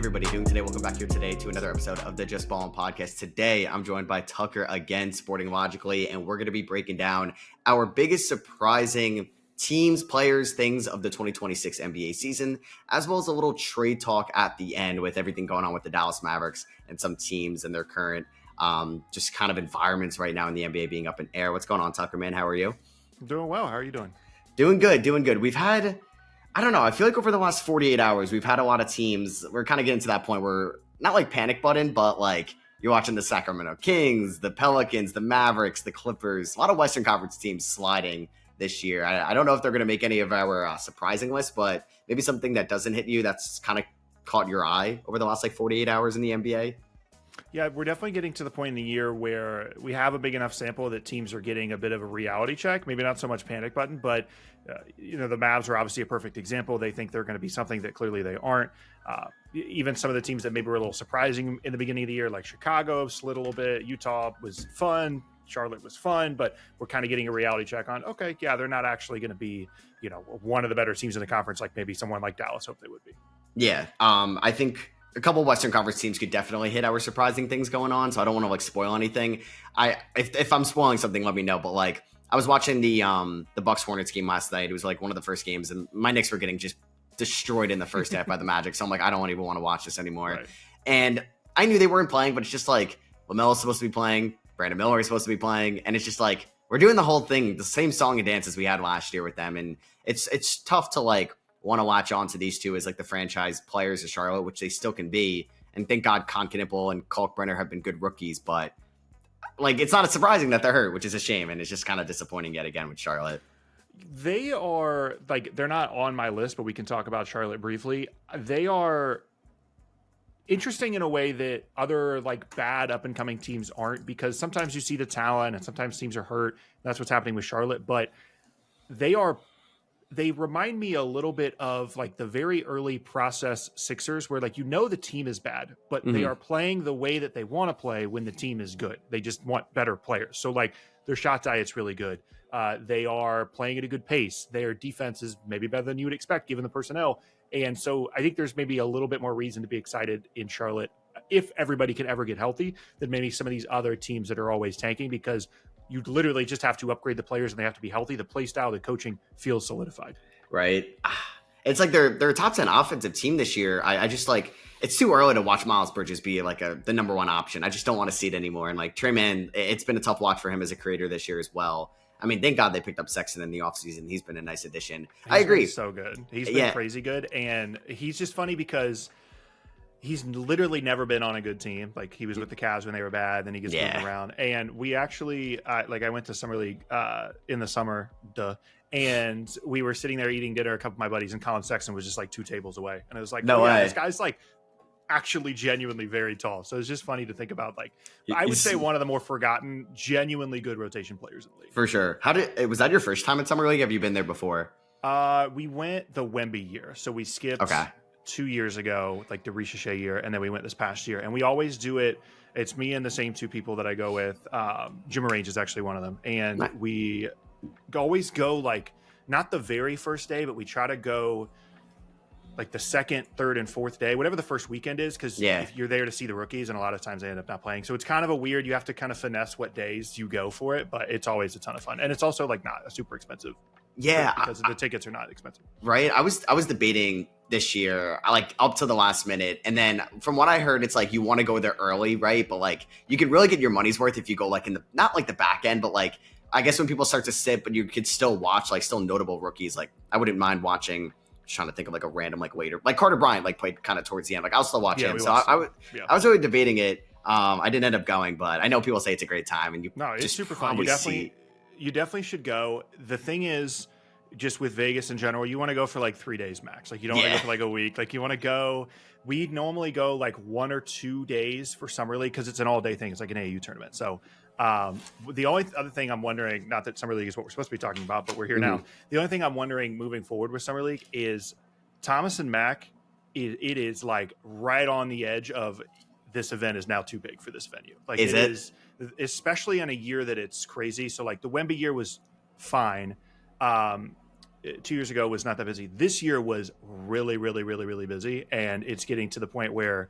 everybody doing today? Welcome back here today to another episode of the Just Ballin podcast. Today, I'm joined by Tucker again, Sporting Logically, and we're going to be breaking down our biggest surprising teams, players, things of the 2026 NBA season, as well as a little trade talk at the end with everything going on with the Dallas Mavericks and some teams and their current just kind of environments right now in the NBA being up in air. What's going on, Tucker, man? How are you? I'm doing well. How are you doing? Doing good. We've had, I don't know, I feel like over the last 48 hours, we've had a lot of teams. We're kind of getting to that point where, not like panic button, but like you're watching the Sacramento Kings, the Pelicans, the Mavericks, the Clippers, a lot of Western Conference teams sliding this year. I don't know if they're going to make any of our surprising lists, but maybe something that doesn't hit you that's kind of caught your eye over the last like 48 hours in the NBA. Yeah, we're definitely getting to the point in the year where we have a big enough sample that teams are getting a bit of a reality check. Maybe not so much panic button, but the Mavs are obviously a perfect example. They think they're going to be something that clearly they aren't. Even some of the teams that maybe were a little surprising in the beginning of the year, like Chicago, slid a little bit. Utah was fun. Charlotte was fun, but we're kind of getting a reality check on, okay, yeah, they're not actually going to be, one of the better teams in the conference, like maybe someone like Dallas hoped they would be. Yeah, I think a couple of Western Conference teams could definitely hit our surprising things going on, so I don't want to like spoil anything. If I'm spoiling something, let me know. But like, I was watching the Bucks Hornets game last night. It was like one of the first games, and my Knicks were getting just destroyed in the first half by the Magic. So I'm like, I don't even want to watch this anymore. Right. And I knew they weren't playing, but it's just like LaMelo's supposed to be playing, Brandon Miller is supposed to be playing, and it's just like we're doing the whole thing, the same song and dance as we had last year with them, and it's tough to like want to latch on to these two as like the franchise players of Charlotte, which they still can be. And thank God Con Knipple and Kalkbrenner have been good rookies, but like it's not surprising that they're hurt, which is a shame, and it's just kind of disappointing yet again with Charlotte. They are like, they're not on my list, but we can talk about Charlotte briefly. They are interesting in a way that other like bad up and coming teams aren't, because sometimes you see the talent and sometimes teams are hurt. That's what's happening with Charlotte, but they remind me a little bit of like the very early process Sixers, where like, the team is bad, but they are playing the way that they want to play when the team is good. They just want better players. So like their shot diet's really good. They are playing at a good pace. Their defense is maybe better than you would expect given the personnel. And so I think there's maybe a little bit more reason to be excited in Charlotte if everybody can ever get healthy than maybe some of these other teams that are always tanking, because you literally just have to upgrade the players and they have to be healthy. The play style, the coaching feels solidified. Right. It's like they're a top 10 offensive team this year. I just like, it's too early to watch Miles Bridges be like the number one option. I just don't want to see it anymore. And like Trey Mann, it's been a tough watch for him as a creator this year as well. I mean, thank God they picked up Sexton in the offseason. He's been a nice addition. I agree. So good. He's been crazy good. And he's just funny because he's literally never been on a good team. Like he was with the Cavs when they were bad, then he gets moved around. And we actually, I went to Summer League in the summer, and we were sitting there eating dinner, a couple of my buddies, and Colin Sexton was just like 2 tables away. And it was like, no way. This guy's like actually genuinely very tall. So it's just funny to think about. Like, I would say one of the more forgotten, genuinely good rotation players in the league. For sure. Was that your first time at Summer League? Have you been there before? We went the Wemby year. So we skipped 2 years ago, like the Ricochet year, and then we went this past year. And we always do it. It's me and the same 2 people that I go with. Jim Arrange is actually one of them. And we always go like, not the very first day, but we try to go like the second, third, and fourth day, whatever the first weekend is, because if you're there to see the rookies, and a lot of times they end up not playing. So it's kind of a weird, you have to kind of finesse what days you go for it, but it's always a ton of fun. And it's also like not a super expensive. Yeah. Because the tickets are not expensive. Right. I was debating this year, like up to the last minute. And then from what I heard, it's like you want to go there early, right? But like you can really get your money's worth if you go like in the, not like the back end, but like, I guess when people start to sit, but you could still watch like still notable rookies. Like I wouldn't mind watching, just trying to think of like a random like waiter, like Carter Bryant, like played kind of towards the end. Like I'll still watch him. So I was really debating it. I didn't end up going, but I know people say it's a great time, and it's super fun. You definitely should go. The thing is, just with Vegas in general, you want to go for like 3 days max. Like you don't want to go for like a week. Like you want to go. We normally go like 1 or 2 days for Summer League because it's an all day thing. It's like an AAU tournament. So the only other thing I'm wondering, not that Summer League is what we're supposed to be talking about, but we're here now. The only thing I'm wondering moving forward with Summer League is Thomas and Mack. It is like right on the edge of this event is now too big for this venue. Like it is, especially in a year that it's crazy. So like the Wemby year was fine. 2 years ago was not that busy. This year was really, really, really, really busy, and it's getting to the point where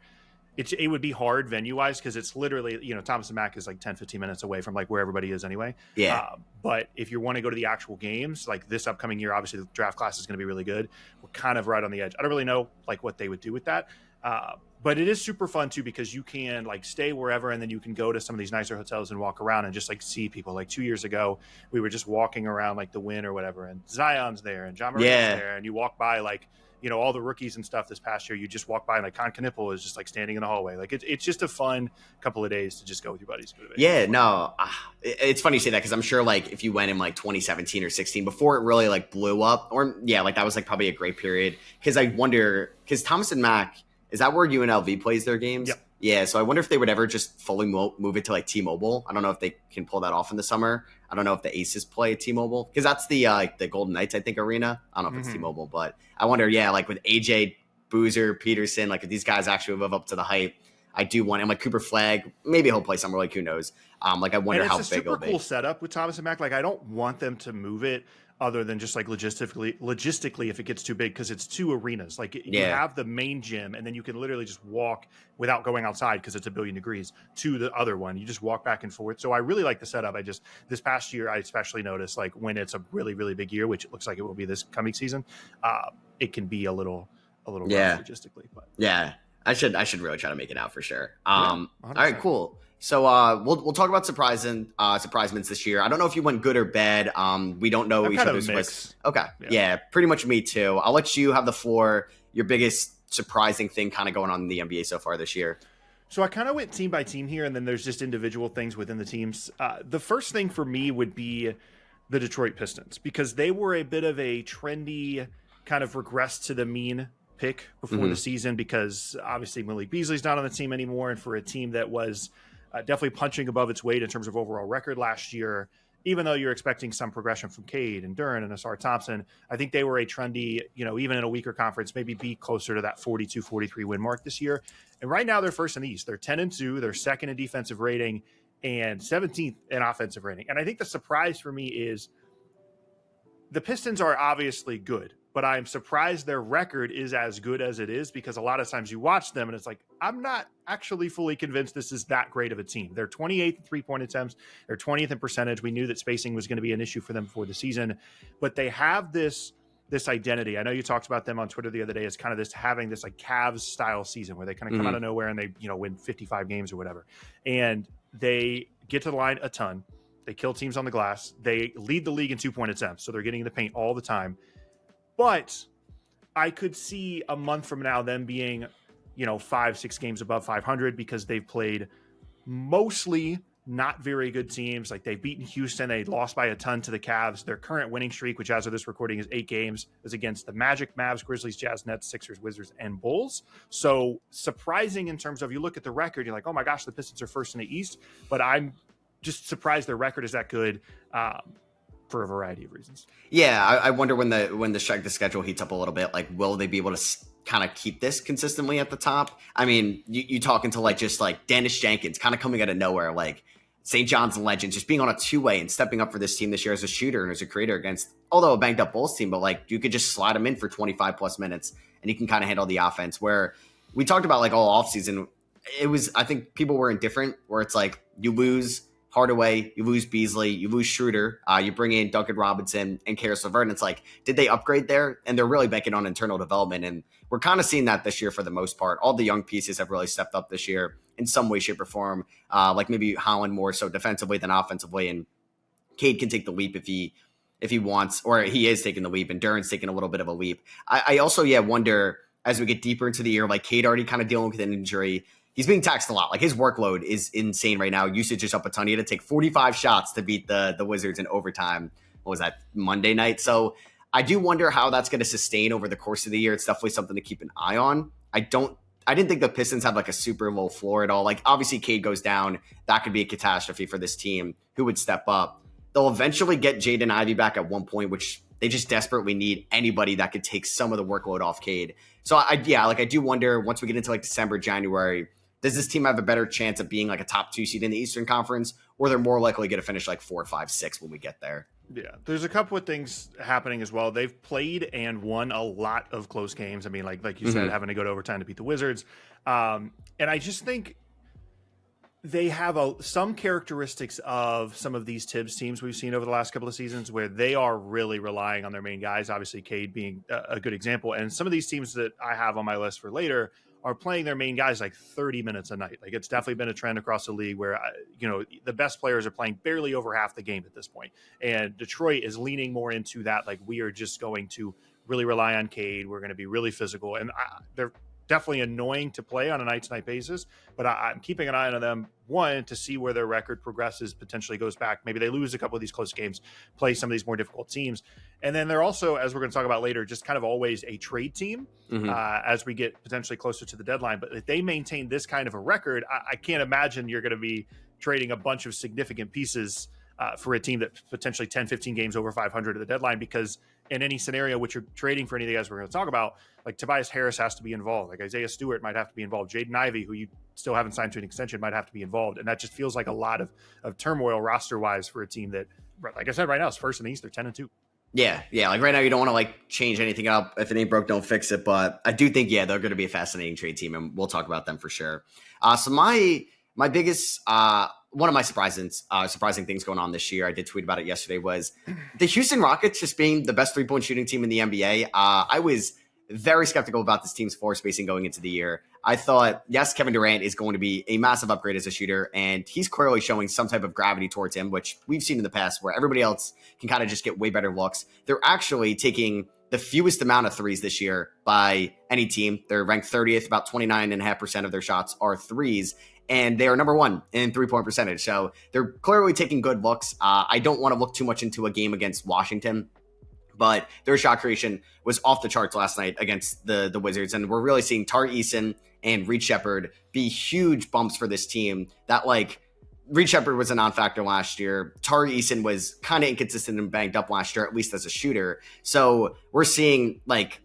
it would be hard venue wise because it's literally, Thomas and Mack is like 10, 15 minutes away from like where everybody is anyway. Yeah. But if you want to go to the actual games, like this upcoming year, obviously the draft class is going to be really good. We're kind of right on the edge. I don't really know like what they would do with that. But it is super fun too, because you can like stay wherever, and then you can go to some of these nicer hotels and walk around and just like see people. Like 2 years ago, we were just walking around like the Wynn or whatever, and Zion's there and John Morant's there, and you walk by like, all the rookies and stuff this past year. You just walk by and like Con Knipple is just like standing in the hallway. Like it's just a fun couple of days to just go with your buddies. Yeah, no, it's funny you say that, because I'm sure like if you went in like 2017 or 16 before it really like blew up, or like that was like probably a great period. Because I wonder, because Thomas and Mack, is that where UNLV plays their games? Yep. Yeah, so I wonder if they would ever just fully move it to like T-Mobile. I don't know if they can pull that off in the summer. I don't know if the Aces play at T-Mobile, because that's the the Golden Knights, I think, arena. I don't know if it's T-Mobile, but I wonder, like with AJ, Boozer, Peterson, like if these guys actually live up to the hype, I do want him. Like Cooper Flagg, maybe he'll play somewhere, like who knows. Like I wonder how big it'll be. It's a super cool setup with Thomas and Mack. Like I don't want them to move it other than just like logistically if it gets too big, because it's two arenas. Like you have the main gym, and then you can literally just walk without going outside because it's 1,000,000,000 degrees to the other one. You just walk back and forth. So I really like the setup. This past year, I especially noticed like when it's a really, really big year, which it looks like it will be this coming season, it can be a little rough logistically. But I should really try to make it out for sure. All right, cool. So we'll talk about surprisements this year. I don't know if you went good or bad. We don't know each other's risks. Okay. Yeah, pretty much me too. I'll let you have the floor. Your biggest surprising thing kind of going on in the NBA so far this year. So I kind of went team by team here, and then there's just individual things within the teams. The first thing for me would be the Detroit Pistons, because they were a bit of a trendy kind of regress to the mean pick before the season, because obviously Malik Beasley's not on the team anymore, and for a team that was definitely punching above its weight in terms of overall record last year, even though you're expecting some progression from Cade and Duren and Asar Thompson, I think they were a trendy, even in a weaker conference, maybe be closer to that 42-43 win mark this year. And right now they're first in the East. They're 10-2. They're second in defensive rating and 17th in offensive rating. And I think the surprise for me is the Pistons are obviously good, but I'm surprised their record is as good as it is, because a lot of times you watch them and it's like, I'm not actually fully convinced this is that great of a team. They're 28th in three-point attempts. They're 20th in percentage. We knew that spacing was going to be an issue for them before the season, but they have this identity. I know you talked about them on Twitter the other day as kind of having this like Cavs style season where they kind of come out of nowhere and they, win 55 games or whatever. And they get to the line a ton. They kill teams on the glass. They lead the league in 2-point attempts. So they're getting in the paint all the time. But I could see a month from now them being, 5-6 games above 500, because they've played mostly not very good teams. Like they've beaten Houston. They lost by a ton to the Cavs. Their current winning streak, which as of this recording is 8 games, is against the Magic, Mavs, Grizzlies, Jazz, Nets, Sixers, Wizards, and Bulls. So surprising in terms of, you look at the record, you're like, oh my gosh, the Pistons are first in the East. But I'm just surprised their record is that good. For a variety of reasons. Yeah, I wonder when the schedule heats up a little bit, like will they be able to kind of keep this consistently at the top? I mean, you talking to like just like Dennis Jenkins kind of coming out of nowhere, like St. John's legend, just being on a two-way and stepping up for this team this year as a shooter and as a creator against, although a banged up Bulls team, but like you could just slide him in for 25 plus minutes and he can kind of handle the offense. Where we talked about like all offseason, I think people were indifferent, where it's like you lose Hardaway, you lose Beasley, you lose Schroeder, you bring in Duncan Robinson and Karis LeVert, and it's like, did they upgrade there? And they're really banking on internal development, and we're kind of seeing that this year for the most part. All the young pieces have really stepped up this year in some way, shape, or form, like maybe Holland more so defensively than offensively, and Cade can take the leap if he wants, or he is taking the leap, and Duren's taking a little bit of a leap. I also wonder, as we get deeper into the year, like Cade already kind of dealing with an injury. He's being taxed a lot. Like his workload is insane right now. Usage is up a ton. He had to take 45 shots to beat the Wizards in overtime. What was that, Monday night? So I do wonder how that's going to sustain over the course of the year. It's definitely something to keep an eye on. I didn't think the Pistons had like a super low floor at all. Like obviously Cade goes down. That could be a catastrophe for this team. Who would step up? They'll eventually get Jaden Ivey back at one point, which they just desperately need anybody that could take some of the workload off Cade. So I do wonder, once we get into like December, January, does this team have a better chance of being like a top 2 seed in the Eastern Conference, or they're more likely going to finish like 4, 5, 6 when we get there? Yeah, there's a couple of things happening as well. They've played and won a lot of close games. I mean, like you said, having to go to overtime to beat the Wizards. And I just think they have some characteristics of some of these Tibbs teams we've seen over the last couple of seasons where they are really relying on their main guys, obviously Cade being a good example. And some of these teams that I have on my list for later are playing their main guys like 30 minutes a night. Like it's definitely been a trend across the league where, the best players are playing barely over half the game at this point. And Detroit is leaning more into that. Like we are just going to really rely on Cade. We're going to be really physical. And they're definitely annoying to play on a night-to-night basis, but I'm keeping an eye on them, one, to see where their record progresses, potentially goes back. Maybe they lose a couple of these close games, play some of these more difficult teams. And then they're also, as we're going to talk about later, just kind of always a trade team as we get potentially closer to the deadline. But if they maintain this kind of a record, I can't imagine you're going to be trading a bunch of significant pieces for a team that potentially 10, 15 games over 500 at the deadline, because in any scenario which you're trading for any of the guys we're going to talk about, like Tobias Harris has to be involved. Like Isaiah Stewart might have to be involved. Jaden Ivey, who you still haven't signed to an extension, might have to be involved. And that just feels like a lot of turmoil roster-wise for a team that, like I said, right now is first in the East. They're 10-2. Yeah. Like right now, you don't want to like change anything up. If it ain't broke, don't fix it. But I do think, they're going to be a fascinating trade team, and we'll talk about them for sure. So my biggest, one of my surprising things going on this year, I did tweet about it yesterday, was the Houston Rockets just being the best 3-point shooting team in the NBA. I was very skeptical about this team's floor spacing going into the year. I thought, yes, Kevin Durant is going to be a massive upgrade as a shooter, and he's clearly showing some type of gravity towards him, which we've seen in the past where everybody else can kind of just get way better looks. They're actually taking the fewest amount of threes this year by any team. They're ranked 30th, about 29.5% of their shots are threes, and they are number one in 3-point percentage. So they're clearly taking good looks. I don't want to look too much into a game against Washington, but their shot creation was off the charts last night against the Wizards. And we're really seeing Tari Eason and Reed Shepherd be huge bumps for this team. That like Reed Shepherd was a non-factor last year. Tari Eason was kind of inconsistent and banged up last year, at least as a shooter. So we're seeing like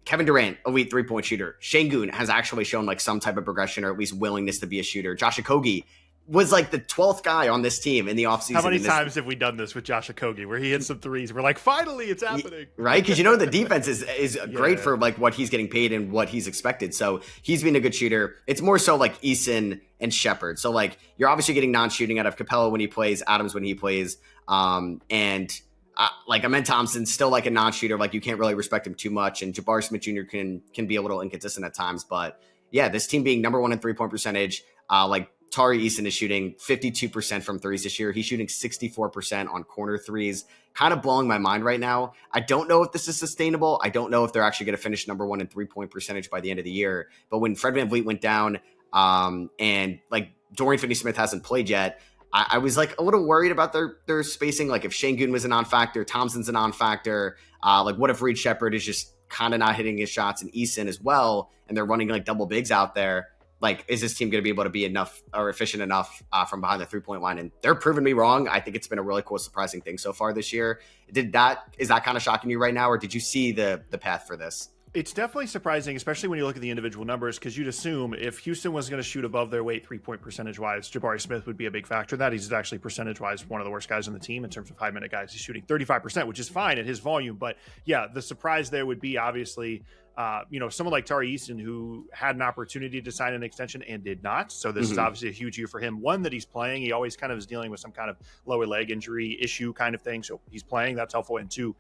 Kevin Durant, elite 3-point shooter. Şengün has actually shown like some type of progression or at least willingness to be a shooter. Josh Okogie was like the 12th guy on this team in the offseason. How many times have we done this with Josh Okogie where he hits some threes? We're like, finally, it's happening. Right? Because the defense is great for like what he's getting paid and what he's expected. So he's been a good shooter. It's more so like Eason and Shepherd. So like you're obviously getting non-shooting out of Capella when he plays, Adams when he plays. Like Amen Thompson's still like a non-shooter. Like you can't really respect him too much. And Jabari Smith Jr. can be a little inconsistent at times. But yeah, this team being number one in 3-point percentage, like Tari Eason is shooting 52% from threes this year. He's shooting 64% on corner threes. Kind of blowing my mind right now. I don't know if this is sustainable. I don't know if they're actually going to finish number one in 3-point percentage by the end of the year. But when Fred VanVleet went down and like Dorian Finney-Smith hasn't played yet, I was like a little worried about their spacing. Like if Şengün was a non-factor, Thompson's a non-factor. Like what if Reed Shepherd is just kind of not hitting his shots and Eason as well, and they're running like double bigs out there? Like, is this team going to be able to be enough or efficient enough from behind the 3-point line? And they're proving me wrong. I think it's been a really cool, surprising thing so far this year. Is that kind of shocking you right now, or did you see the path for this? It's definitely surprising, especially when you look at the individual numbers, because you'd assume if Houston was going to shoot above their weight 3-point percentage-wise, Jabari Smith would be a big factor in that. He's actually percentage-wise one of the worst guys on the team in terms of high-minute guys. He's shooting 35%, which is fine at his volume. But, yeah, the surprise there would be obviously someone like Tari Eason, who had an opportunity to sign an extension and did not. So this is obviously a huge year for him. One, that he's playing. He always kind of is dealing with some kind of lower leg injury issue kind of thing. So he's playing. That's helpful. And two,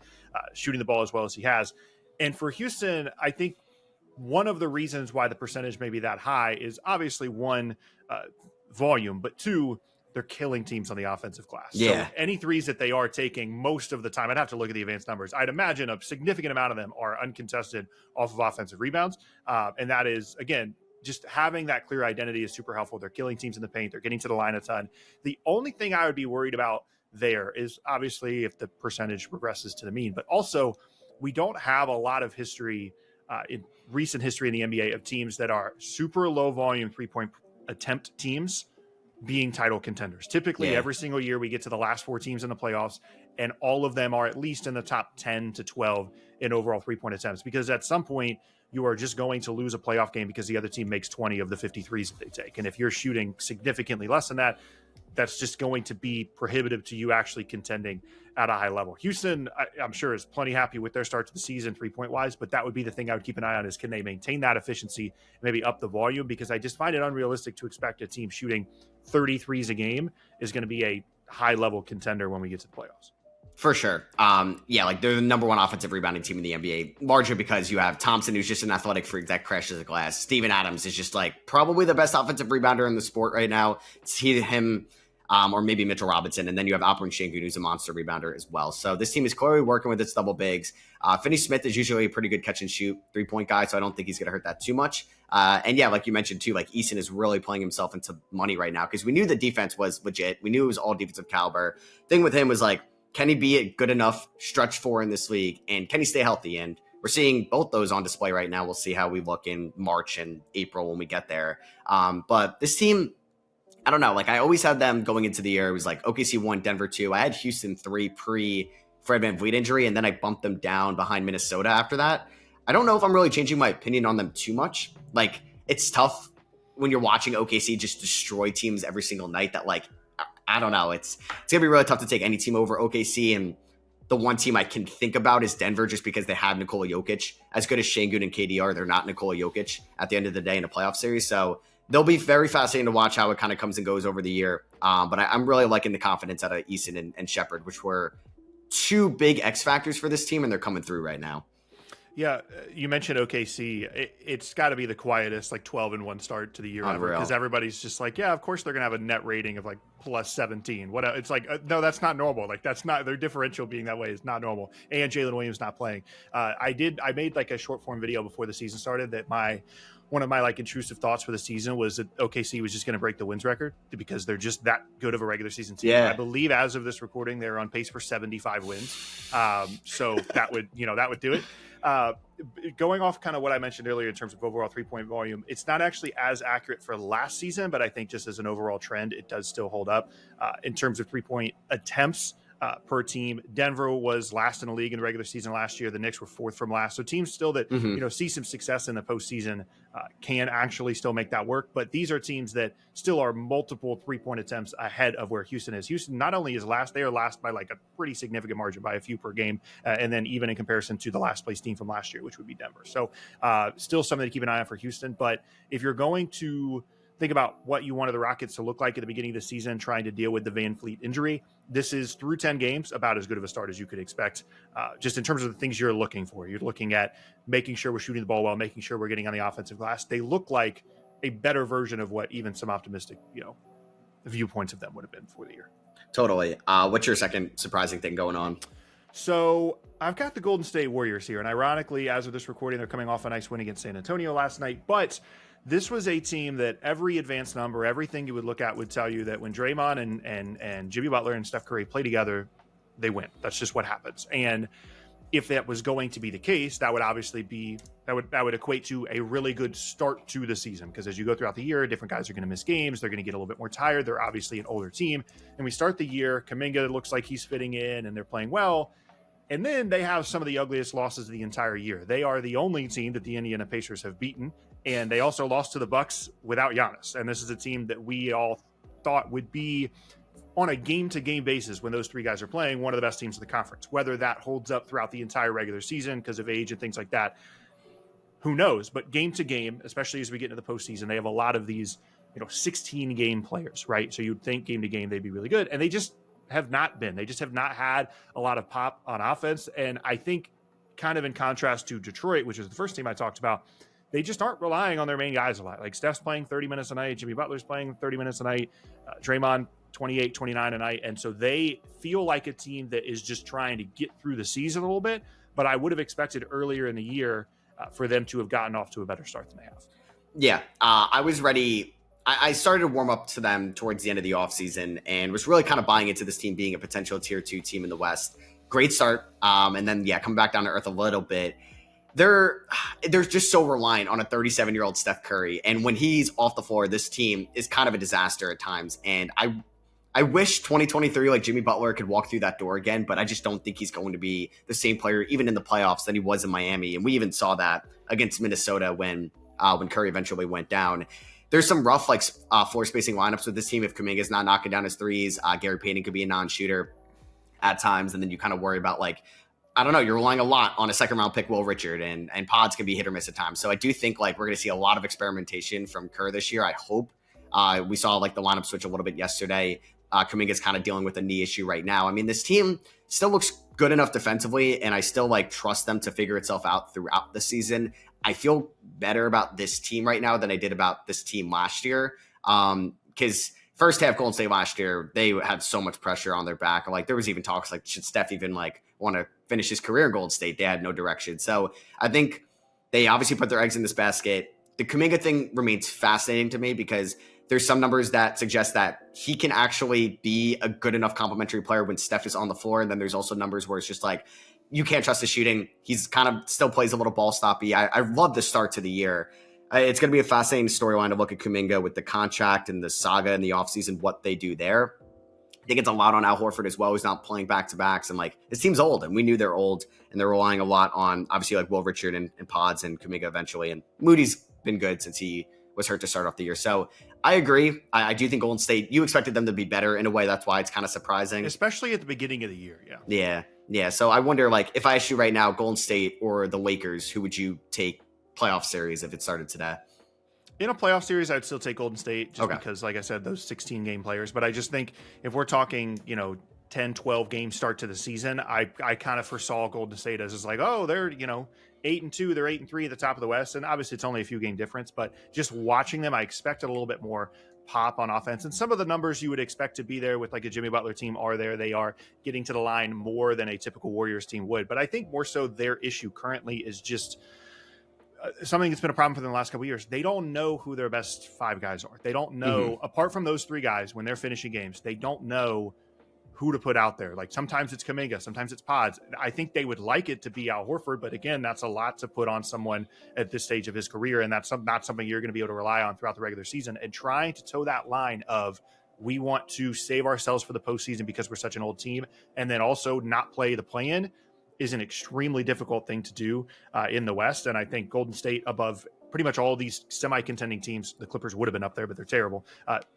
shooting the ball as well as he has. And for Houston, I think one of the reasons why the percentage may be that high is obviously one, volume, but two, they're killing teams on the offensive glass. Yeah. So any threes that they are taking most of the time, I'd have to look at the advanced numbers. I'd imagine a significant amount of them are uncontested off of offensive rebounds. And that is, again, just having that clear identity is super helpful. They're killing teams in the paint. They're getting to the line a ton. The only thing I would be worried about there is obviously if the percentage regresses to the mean, but also we don't have a lot of history in recent history in the NBA of teams that are super low volume 3-point attempt teams being title contenders. Typically, every single year we get to the last 4 teams in the playoffs, and all of them are at least in the top 10 to 12 in overall 3-point attempts, because at some point you are just going to lose a playoff game because the other team makes 20 of the 53s that they take. And if you're shooting significantly less than that, that's just going to be prohibitive to you actually contending at a high level. Houston, I'm sure, is plenty happy with their start to the season 3-point wise, but that would be the thing I would keep an eye on is can they maintain that efficiency and maybe up the volume? Because I just find it unrealistic to expect a team shooting 33s a game is going to be a high level contender when we get to the playoffs. For sure. Yeah, like they're the number one offensive rebounding team in the NBA, largely because you have Thompson, who's just an athletic freak that crashes the glass. Steven Adams is just like probably the best offensive rebounder in the sport right now. It's him, or maybe Mitchell Robinson. And then you have Alperen Şengün, who's a monster rebounder as well. So this team is clearly working with its double bigs. Finney Smith is usually a pretty good catch and shoot 3-point guy, so I don't think he's going to hurt that too much. And yeah, like you mentioned too, like Eason is really playing himself into money right now because we knew the defense was legit. We knew it was all defensive caliber. Thing with him was like, can he be a good enough stretch four in this league? And can he stay healthy? And we're seeing both those on display right now. We'll see how we look in March and April when we get there. But this team, I don't know. Like I always had them going into the year. It was like OKC 1, Denver 2. I had Houston 3 pre Fred VanVleet injury, and then I bumped them down behind Minnesota after that. I don't know if I'm really changing my opinion on them too much. Like it's tough when you're watching OKC just destroy teams every single night that like, I don't know. It's going to be really tough to take any team over OKC. And the one team I can think about is Denver just because they have Nikola Jokic. As good as Şengün and KD are, they're not Nikola Jokic at the end of the day in a playoff series. So they'll be very fascinating to watch how it kind of comes and goes over the year. But I'm really liking the confidence out of Eason and Shepherd, which were 2 big X factors for this team, and they're coming through right now. Yeah, you mentioned OKC. It's got to be the quietest, like 12-1 start to the year ever, because everybody's just like, yeah, of course they're gonna have a net rating of like plus 17. What? It's like, no, that's not normal. Like that's not their differential being that way is not normal. And Jalen Williams not playing. I made like a short form video before the season started that one of my like intrusive thoughts for the season was that OKC was just going to break the wins record because they're just that good of a regular season team. Yeah. I believe as of this recording, they're on pace for 75 wins. So that would do it. Going off kind of what I mentioned earlier in terms of overall 3-point volume, it's not actually as accurate for last season, but I think just as an overall trend, it does still hold up. In terms of 3-point attempts per team, Denver was last in the league in the regular season last year. The Knicks were 4th from last. So teams still that see some success in the postseason can actually still make that work. But these are teams that still are multiple 3-point attempts ahead of where Houston is. Houston not only is last, they are last by like a pretty significant margin, by a few per game, and then even in comparison to the last place team from last year, which would be Denver. So still something to keep an eye on for Houston. But if you're going to think about what you wanted the Rockets to look like at the beginning of the season, trying to deal with the VanVleet injury, this is through 10 games, about as good of a start as you could expect. Just in terms of the things you're looking for, you're looking at making sure we're shooting the ball well, making sure we're getting on the offensive glass. They look like a better version of what even some optimistic, viewpoints of them would have been for the year. Totally. What's your second surprising thing going on? So I've got the Golden State Warriors here. And ironically, as of this recording, they're coming off a nice win against San Antonio last night. But this was a team that every advanced number, everything you would look at would tell you that when Draymond and Jimmy Butler and Steph Curry play together, they win. That's just what happens. And if that was going to be the case, that would obviously be that would equate to a really good start to the season. Because as you go throughout the year, different guys are going to miss games. They're going to get a little bit more tired. They're obviously an older team. And we start the year, Kuminga looks like he's fitting in and they're playing well. And then they have some of the ugliest losses of the entire year. They are the only team that the Indiana Pacers have beaten. And they also lost to the Bucks without Giannis. And this is a team that we all thought would be, on a game-to-game basis, when those 3 guys are playing, one of the best teams in the conference. Whether that holds up throughout the entire regular season because of age and things like that, who knows? But game-to-game, especially as we get into the postseason, they have a lot of these 16-game players, right? So you'd think game-to-game they'd be really good. And they just have not been. They just have not had a lot of pop on offense. And I think kind of in contrast to Detroit, which is the first team I talked about, they just aren't relying on their main guys a lot. Like Steph's playing 30 minutes a night. Jimmy Butler's playing 30 minutes a night. Draymond, 28, 29 a night. And so they feel like a team that is just trying to get through the season a little bit. But I would have expected earlier in the year for them to have gotten off to a better start than they have. Yeah, I was ready. I started to warm up to them towards the end of the offseason and was really kind of buying into this team being a potential tier 2 team in the West. Great start. And then, come back down to earth a little bit. They're just so reliant on a 37-year-old Steph Curry. And when he's off the floor, this team is kind of a disaster at times. And I wish 2023, like Jimmy Butler could walk through that door again, but I just don't think he's going to be the same player, even in the playoffs, that he was in Miami. And we even saw that against Minnesota when Curry eventually went down. there's some rough like floor spacing lineups with this team. If Kuminga's not knocking down his threes, Gary Payton could be a non-shooter at times, and then you kind of worry about like, I don't know, you're relying a lot on a second round pick, Will Richard, and Pods can be hit or miss at times. So I do think like we're going to see a lot of experimentation from Kerr this year. I hope. We saw like the lineup switch a little bit yesterday. Kuminga's kind of dealing with a knee issue right now. I mean, this team still looks good enough defensively, and I still like trust them to figure itself out throughout the season. I feel better about this team right now than I did about this team last year. Because first half Golden State last year, they had so much pressure on their back. Like there was even talks like, should Steph even like want to finish his career in Golden State? They had no direction. So I think they obviously put their eggs in this basket. The Kuminga thing remains fascinating to me because there's some numbers that suggest that he can actually be a good enough complementary player when Steph is on the floor. And then there's also numbers where it's just like, you can't trust his shooting. He's kind of still plays a little ball stoppy. I love the start to the year. It's going to be a fascinating storyline to look at Kuminga with the contract and the saga in the offseason, what they do there. I think it's a lot on Al Horford as well. He's not playing back-to-backs. And like, his team's old, and we knew they're old, and they're relying a lot on obviously like Will Richard and Pods and Kuminga eventually. And Moody's been good since he was hurt to start off the year. So I agree. I do think Golden State, you expected them to be better in a way. That's why it's kind of surprising. Especially at the beginning of the year. Yeah. Yeah. So I wonder, like, if I asked you right now, Golden State or the Lakers, who would you take playoff series if it started today? In a playoff series, I would still take Golden State just because, like I said, those 16-game players. But I just think if we're talking, 10, 12 game start to the season, I kind of foresaw Golden State as like, oh, they're, 8-2, they're 8-3 at the top of the West. And obviously it's only a few game difference, but just watching them, I expected a little bit more pop on offense. And some of the numbers you would expect to be there with like a Jimmy Butler team are there. They are getting to the line more than a typical Warriors team would. But I think more so their issue currently is just something that's been a problem for them the last couple of years. They don't know who their best five guys are. They don't know, apart from those three guys, when they're finishing games, they don't know who to put out there. Like sometimes it's Kuminga, sometimes it's Pods. I think they would like it to be Al Horford, but again, that's a lot to put on someone at this stage of his career, and that's not something you're going to be able to rely on throughout the regular season. And trying to toe that line of we want to save ourselves for the postseason because we're such an old team, and then also not play the play-in is an extremely difficult thing to do in the West. And I think Golden State, above pretty much all these semi-contending teams, the Clippers would have been up there, but they're terrible,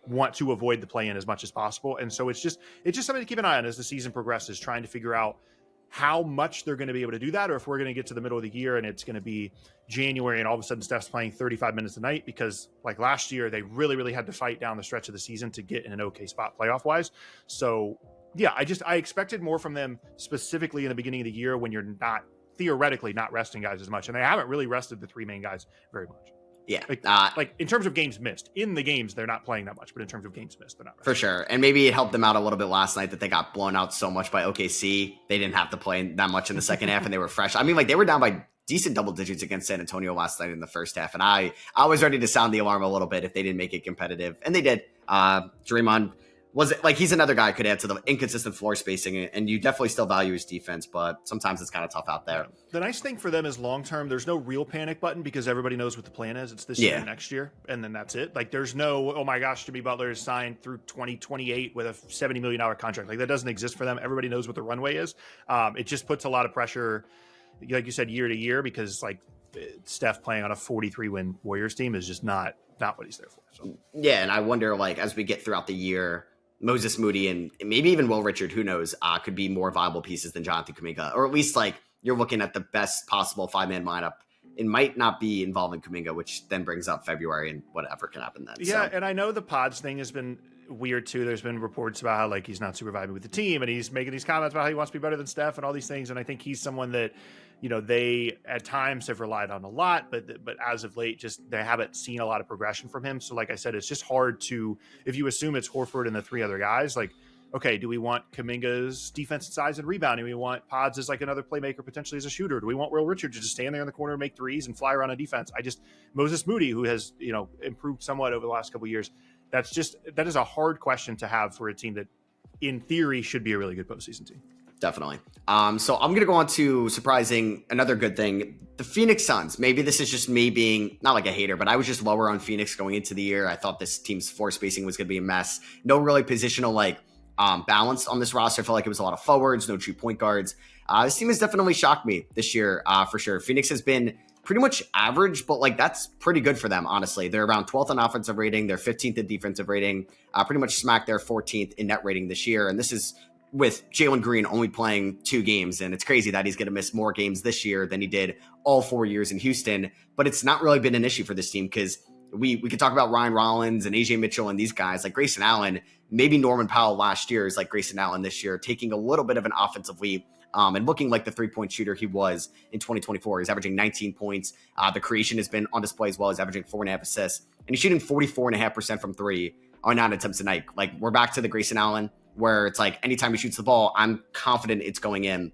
want to avoid the play-in as much as possible. And so it's just something to keep an eye on as the season progresses, trying to figure out how much they're going to be able to do that, or if we're going to get to the middle of the year and it's going to be January and all of a sudden Steph's playing 35 minutes a night, because like last year, they really, really had to fight down the stretch of the season to get in an okay spot playoff-wise. So yeah, I expected more from them specifically in the beginning of the year when you're not theoretically not resting guys as much. And they haven't really rested the three main guys very much. Yeah. Like in terms of games missed. In the games, they're not playing that much, but in terms of games missed, they're not resting. For sure. And maybe it helped them out a little bit last night that they got blown out so much by OKC. They didn't have to play that much in the second half, and they were fresh. I mean, like they were down by decent double digits against San Antonio last night in the first half. And I was ready to sound the alarm a little bit if they didn't make it competitive. And they did. Draymond was it like he's another guy who could add to the inconsistent floor spacing, and you definitely still value his defense, but sometimes it's kind of tough out there. The nice thing for them is long term, there's no real panic button because everybody knows what the plan is. It's this year and next year, and then that's it. Like there's no, oh my gosh, Jimmy Butler is signed through 2028 with a $70 million contract. Like that doesn't exist for them. Everybody knows what the runway is. It just puts a lot of pressure, like you said, year to year, because like Steph playing on a 43-win Warriors team is just not what he's there for. So. Yeah, and I wonder, like, as we get throughout the year, Moses Moody and maybe even Will Richard, who knows, could be more viable pieces than Jonathan Kuminga, or at least like you're looking at the best possible 5-man lineup. It might not be involving Kuminga, which then brings up February and whatever can happen then. Yeah, and I know the Pods thing has been weird too. There's been reports about how like he's not super vibing with the team, and he's making these comments about how he wants to be better than Steph and all these things. And I think he's someone that, they at times have relied on a lot, but as of late, just they haven't seen a lot of progression from him. So like I said, it's just hard to, if you assume it's Horford and the three other guys, like, okay, do we want Kuminga's defense and size and rebounding? Do we want Pods as like another playmaker, potentially as a shooter? Do we want Will Richard to just stand there in the corner and make threes and fly around on defense? Moses Moody, who has, improved somewhat over the last couple of years, that is a hard question to have for a team that in theory should be a really good postseason team. Definitely. So I'm going to go on to surprising another good thing. The Phoenix Suns. Maybe this is just me being not like a hater, but I was just lower on Phoenix going into the year. I thought this team's floor spacing was going to be a mess. No really positional balance on this roster. I felt like it was a lot of forwards, no true point guards. This team has definitely shocked me this year for sure. Phoenix has been pretty much average, but like that's pretty good for them, honestly. They're around 12th in offensive rating, they're 15th in defensive rating, pretty much smack their 14th in net rating this year. And this is with Jalen Green only playing 2 games. And it's crazy that he's going to miss more games this year than he did all 4 years in Houston. But it's not really been an issue for this team because we could talk about Ryan Rollins and AJ Mitchell and these guys like Grayson Allen. Maybe Norman Powell last year is like Grayson Allen this year, taking a little bit of an offensive leap and looking like the 3-point shooter he was in 2024. He's averaging 19 points. The creation has been on display as well. He's averaging 4.5 assists. And he's shooting 44.5% from 3 on 9 attempts a night. Like, we're back to the Grayson Allen where it's like anytime he shoots the ball, I'm confident it's going in.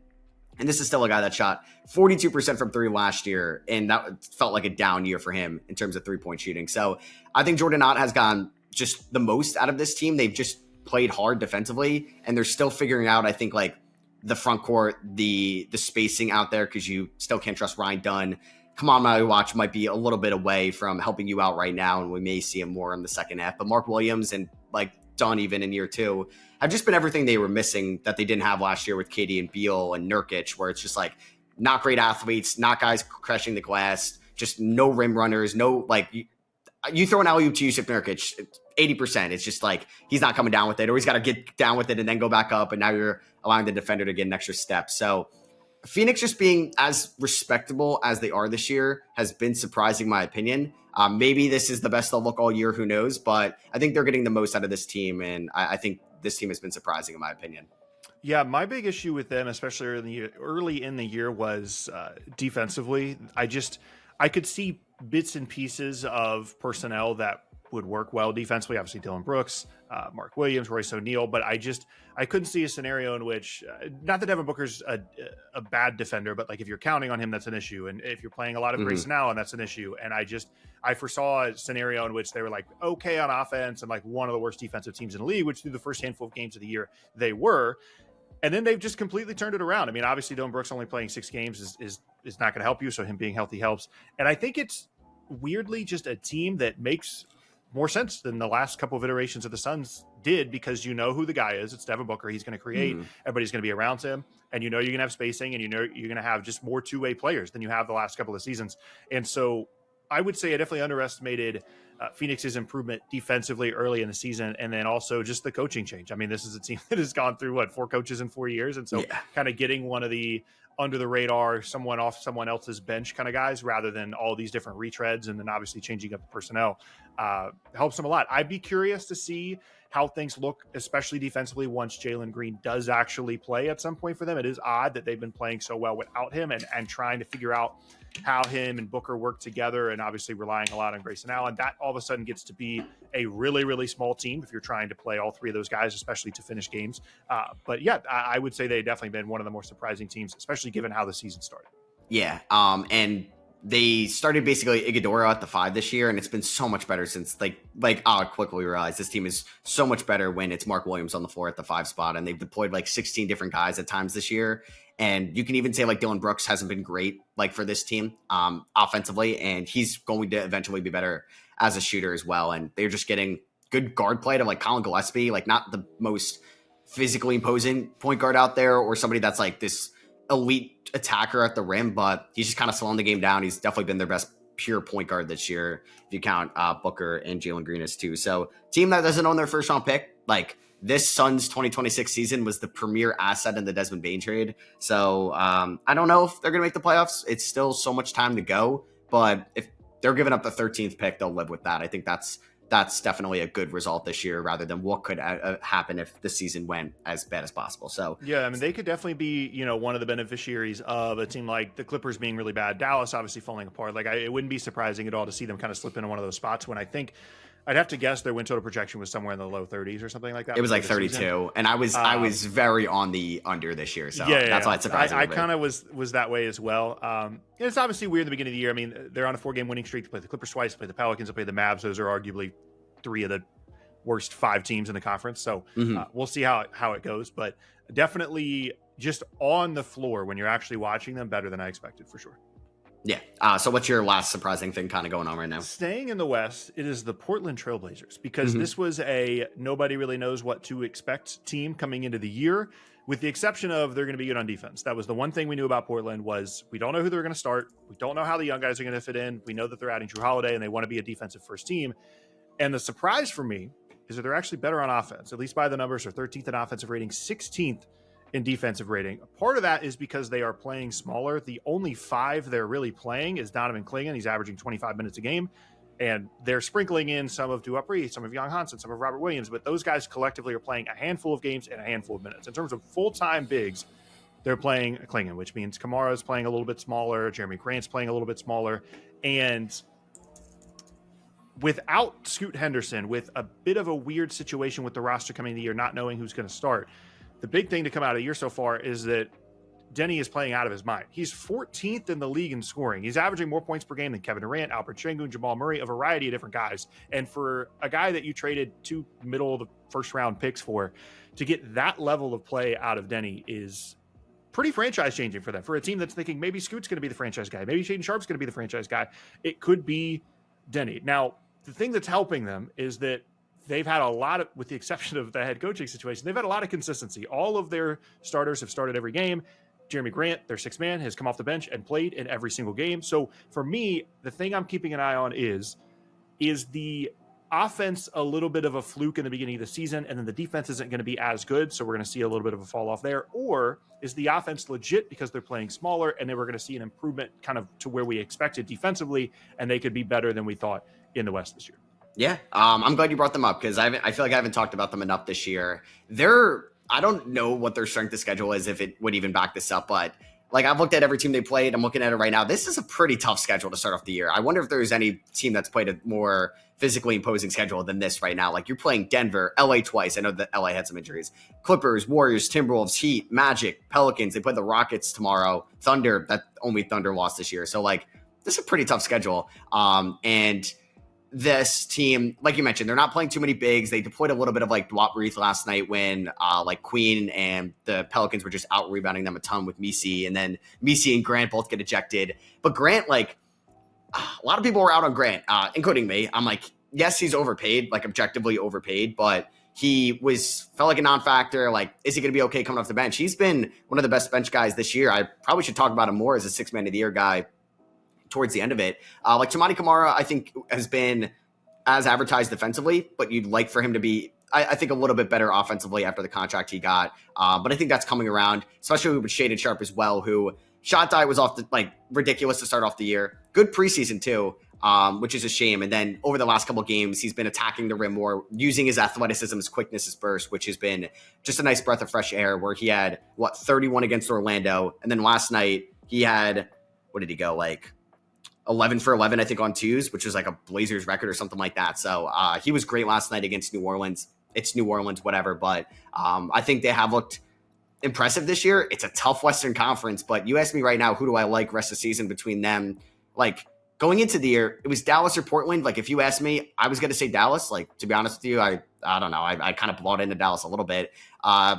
And this is still a guy that shot 42% from 3 last year, and that felt like a down year for him in terms of 3-point shooting. So I think Jordan Ott has gone just the most out of this team. They've just played hard defensively, and they're still figuring out, I think, like the front court, the spacing out there, because you still can't trust Ryan Dunn. Come on, my watch might be a little bit away from helping you out right now, and we may see him more in the second half. But Mark Williams and like Dunn, even in year 2, have just been everything they were missing that they didn't have last year with KD and Beal and Nurkic, where it's just like not great athletes, not guys crashing the glass, just no rim runners, no like you throw an alley-oop to Yusuf Nurkic, 80%. It's just like he's not coming down with it, or he's got to get down with it and then go back up, and now you're allowing the defender to get an extra step. So Phoenix just being as respectable as they are this year has been surprising, in my opinion. Maybe this is the best they'll look all year, who knows? But I think they're getting the most out of this team, and I think this team has been surprising, in my opinion. Yeah, my big issue with them, especially early in the year, was defensively. I could see bits and pieces of personnel that would work well defensively. Obviously, Dylan Brooks, Mark Williams, Royce O'Neal, but I couldn't see a scenario in which, not that Devin Booker's a bad defender, but like if you're counting on him, that's an issue. And if you're playing a lot of Grayson Allen, that's an issue. And I foresaw a scenario in which they were like okay on offense and like one of the worst defensive teams in the league, which through the first handful of games of the year they were. And then they've just completely turned it around. I mean, obviously, Dylan Brooks only playing 6 games is not going to help you. So him being healthy helps. And I think it's weirdly just a team that makes more sense than the last couple of iterations of the Suns did, because you know who the guy is. It's Devin Booker. He's going to create. Everybody's going to be around him. And you know you're going to have spacing, and you know you're going to have just more two-way players than you have the last couple of seasons. And so I would say I definitely underestimated Phoenix's improvement defensively early in the season, and then also just the coaching change. I mean, this is a team that has gone through 4 coaches in 4 years, and so kind of getting one of the under the radar, someone off someone else's bench kind of guys, rather than all these different retreads, and then obviously changing up the personnel helps them a lot. I'd be curious to see how things look, especially defensively, once Jalen Green does actually play at some point for them. It is odd that they've been playing so well without him, and trying to figure out how him and Booker work together, and obviously relying a lot on Grayson Allen. That all of a sudden gets to be a really, really small team if you're trying to play all 3 of those guys, especially to finish games. But yeah, I would say they've definitely been one of the more surprising teams, especially given how the season started. Yeah. And they started basically Iguodala at the 5 this year, and it's been so much better since I'll quickly realize this team is so much better when it's Mark Williams on the floor at the 5 spot, and they've deployed 16 different guys at times this year. And you can even say Dylan Brooks hasn't been great for this team offensively, and he's going to eventually be better as a shooter as well. And they're just getting good guard play to Colin Gillespie, not the most physically imposing point guard out there, or somebody that's this elite attacker at the rim, but he's just kind of slowing the game down. He's definitely been their best pure point guard this year, if you count Booker and Jalen Green as 2. So team that doesn't own their first round pick, this Suns 2026 season was the premier asset in the Desmond Bane trade. So I don't know if they're going to make the playoffs. It's still so much time to go, but if they're giving up the 13th pick, they'll live with that. I think that's definitely a good result this year, rather than what could happen if the season went as bad as possible. So yeah, I mean, they could definitely be, one of the beneficiaries of a team like the Clippers being really bad, Dallas obviously falling apart. It wouldn't be surprising at all to see them kind of slip into one of those spots when I think I'd have to guess their win total projection was somewhere in the low 30s or something like that. It was 32, and I was very on the under this year, so that's why it's surprising. I kind of was that way as well. It's obviously weird at the beginning of the year. I mean, they're on a 4-game winning streak. They play the Clippers twice, they play the Pelicans, they play the Mavs. Those are arguably 3 of the worst 5 teams in the conference. So we'll see how it goes, but definitely just on the floor when you're actually watching them, better than I expected for sure. Yeah. So what's your last surprising thing kind of going on right now? Staying in the West, it is the Portland Trailblazers, because this was a nobody really knows what to expect team coming into the year. with the exception of they're going to be good on defense. That was the one thing we knew about Portland was we don't know who they're going to start. We don't know how the young guys are going to fit in. We know that they're adding Drew Holiday and they want to be a defensive first team. And the surprise for me is that they're actually better on offense, at least by the numbers. They're 13th in offensive rating, 16th in defensive rating. Part of that is because they are playing smaller. The only 5 they're really playing is Donovan Clingan. He's averaging 25 minutes a game. And they're sprinkling in some of Dupree, some of Young Hansen, some of Robert Williams. But those guys collectively are playing a handful of games and a handful of minutes. In terms of full-time bigs, they're playing Clingan, which means Kamara's playing a little bit smaller. Jeremy Grant's playing a little bit smaller. And without Scoot Henderson, with a bit of a weird situation with the roster coming into the year, not knowing who's going to start, the big thing to come out of the year so far is that Denny is playing out of his mind. He's 14th in the league in scoring. He's averaging more points per game than Kevin Durant, Albert Sengun, Jamal Murray, a variety of different guys. And for a guy that you traded 2 middle of the first round picks for, to get that level of play out of Denny is pretty franchise changing for them. For a team that's thinking maybe Scoot's going to be the franchise guy, maybe Shaden Sharp's going to be the franchise guy, it could be Denny. Now, the thing that's helping them is that they've had a lot of, with the exception of the head coaching situation, they've had a lot of consistency. All of their starters have started every game. Jeremy Grant, their 6th man, has come off the bench and played in every single game. So for me, the thing I'm keeping an eye on is the offense a little bit of a fluke in the beginning of the season, and then the defense isn't going to be as good, so we're going to see a little bit of a fall off there? Or is the offense legit because they're playing smaller, and then we're going to see an improvement kind of to where we expected defensively, and they could be better than we thought in the West this year? Yeah, I'm glad you brought them up because I feel like I haven't talked about them enough this year. I don't know what their strength of schedule is, if it would even back this up, but like I've looked at every team they played. I'm looking at it right now. This is a pretty tough schedule to start off the year. I wonder if there's any team that's played a more physically imposing schedule than this right now. Like you're playing Denver, LA twice. I know that LA had some injuries. Clippers, Warriors, Timberwolves, Heat, Magic, Pelicans. They play the Rockets tomorrow. Thunder, that only Thunder lost this year. So like this is a pretty tough schedule. And this team, like you mentioned, they're not playing too many bigs. They deployed a little bit of like Dwight Reith last night when like Queen and the Pelicans were just out rebounding them a ton with Misi, and then Misi and Grant both get ejected. But Grant, like a lot of people were out on Grant, including me. I'm like, yes, he's overpaid, like objectively overpaid, but he felt like a non-factor. Like, is he going to be okay coming off the bench? He's been one of the best bench guys this year. I probably should talk about him more as a 6 man of the year guy towards the end of it. Like Toumani Camara, I think has been as advertised defensively, but you'd like for him to be, I think, a little bit better offensively after the contract he got. But I think that's coming around, especially with Shaden Sharp as well, who shot diet was ridiculous to start off the year. Good preseason too, which is a shame. And then over the last couple of games, he's been attacking the rim more, using his athleticism, his quickness, his burst, which has been just a nice breath of fresh air, where he had 31 against Orlando. And then last night he had, what did he go? Like 11 for 11, I think, on twos, which was like a Blazers record or something like that. So he was great last night against New Orleans. It's New Orleans, whatever. But I think they have looked impressive this year. It's a tough Western Conference, but you ask me right now, who do I like rest of the season between them? Like going into the year, it was Dallas or Portland. Like if you asked me, I was going to say Dallas. Like, to be honest with you, I don't know. I kind of bought into Dallas a little bit.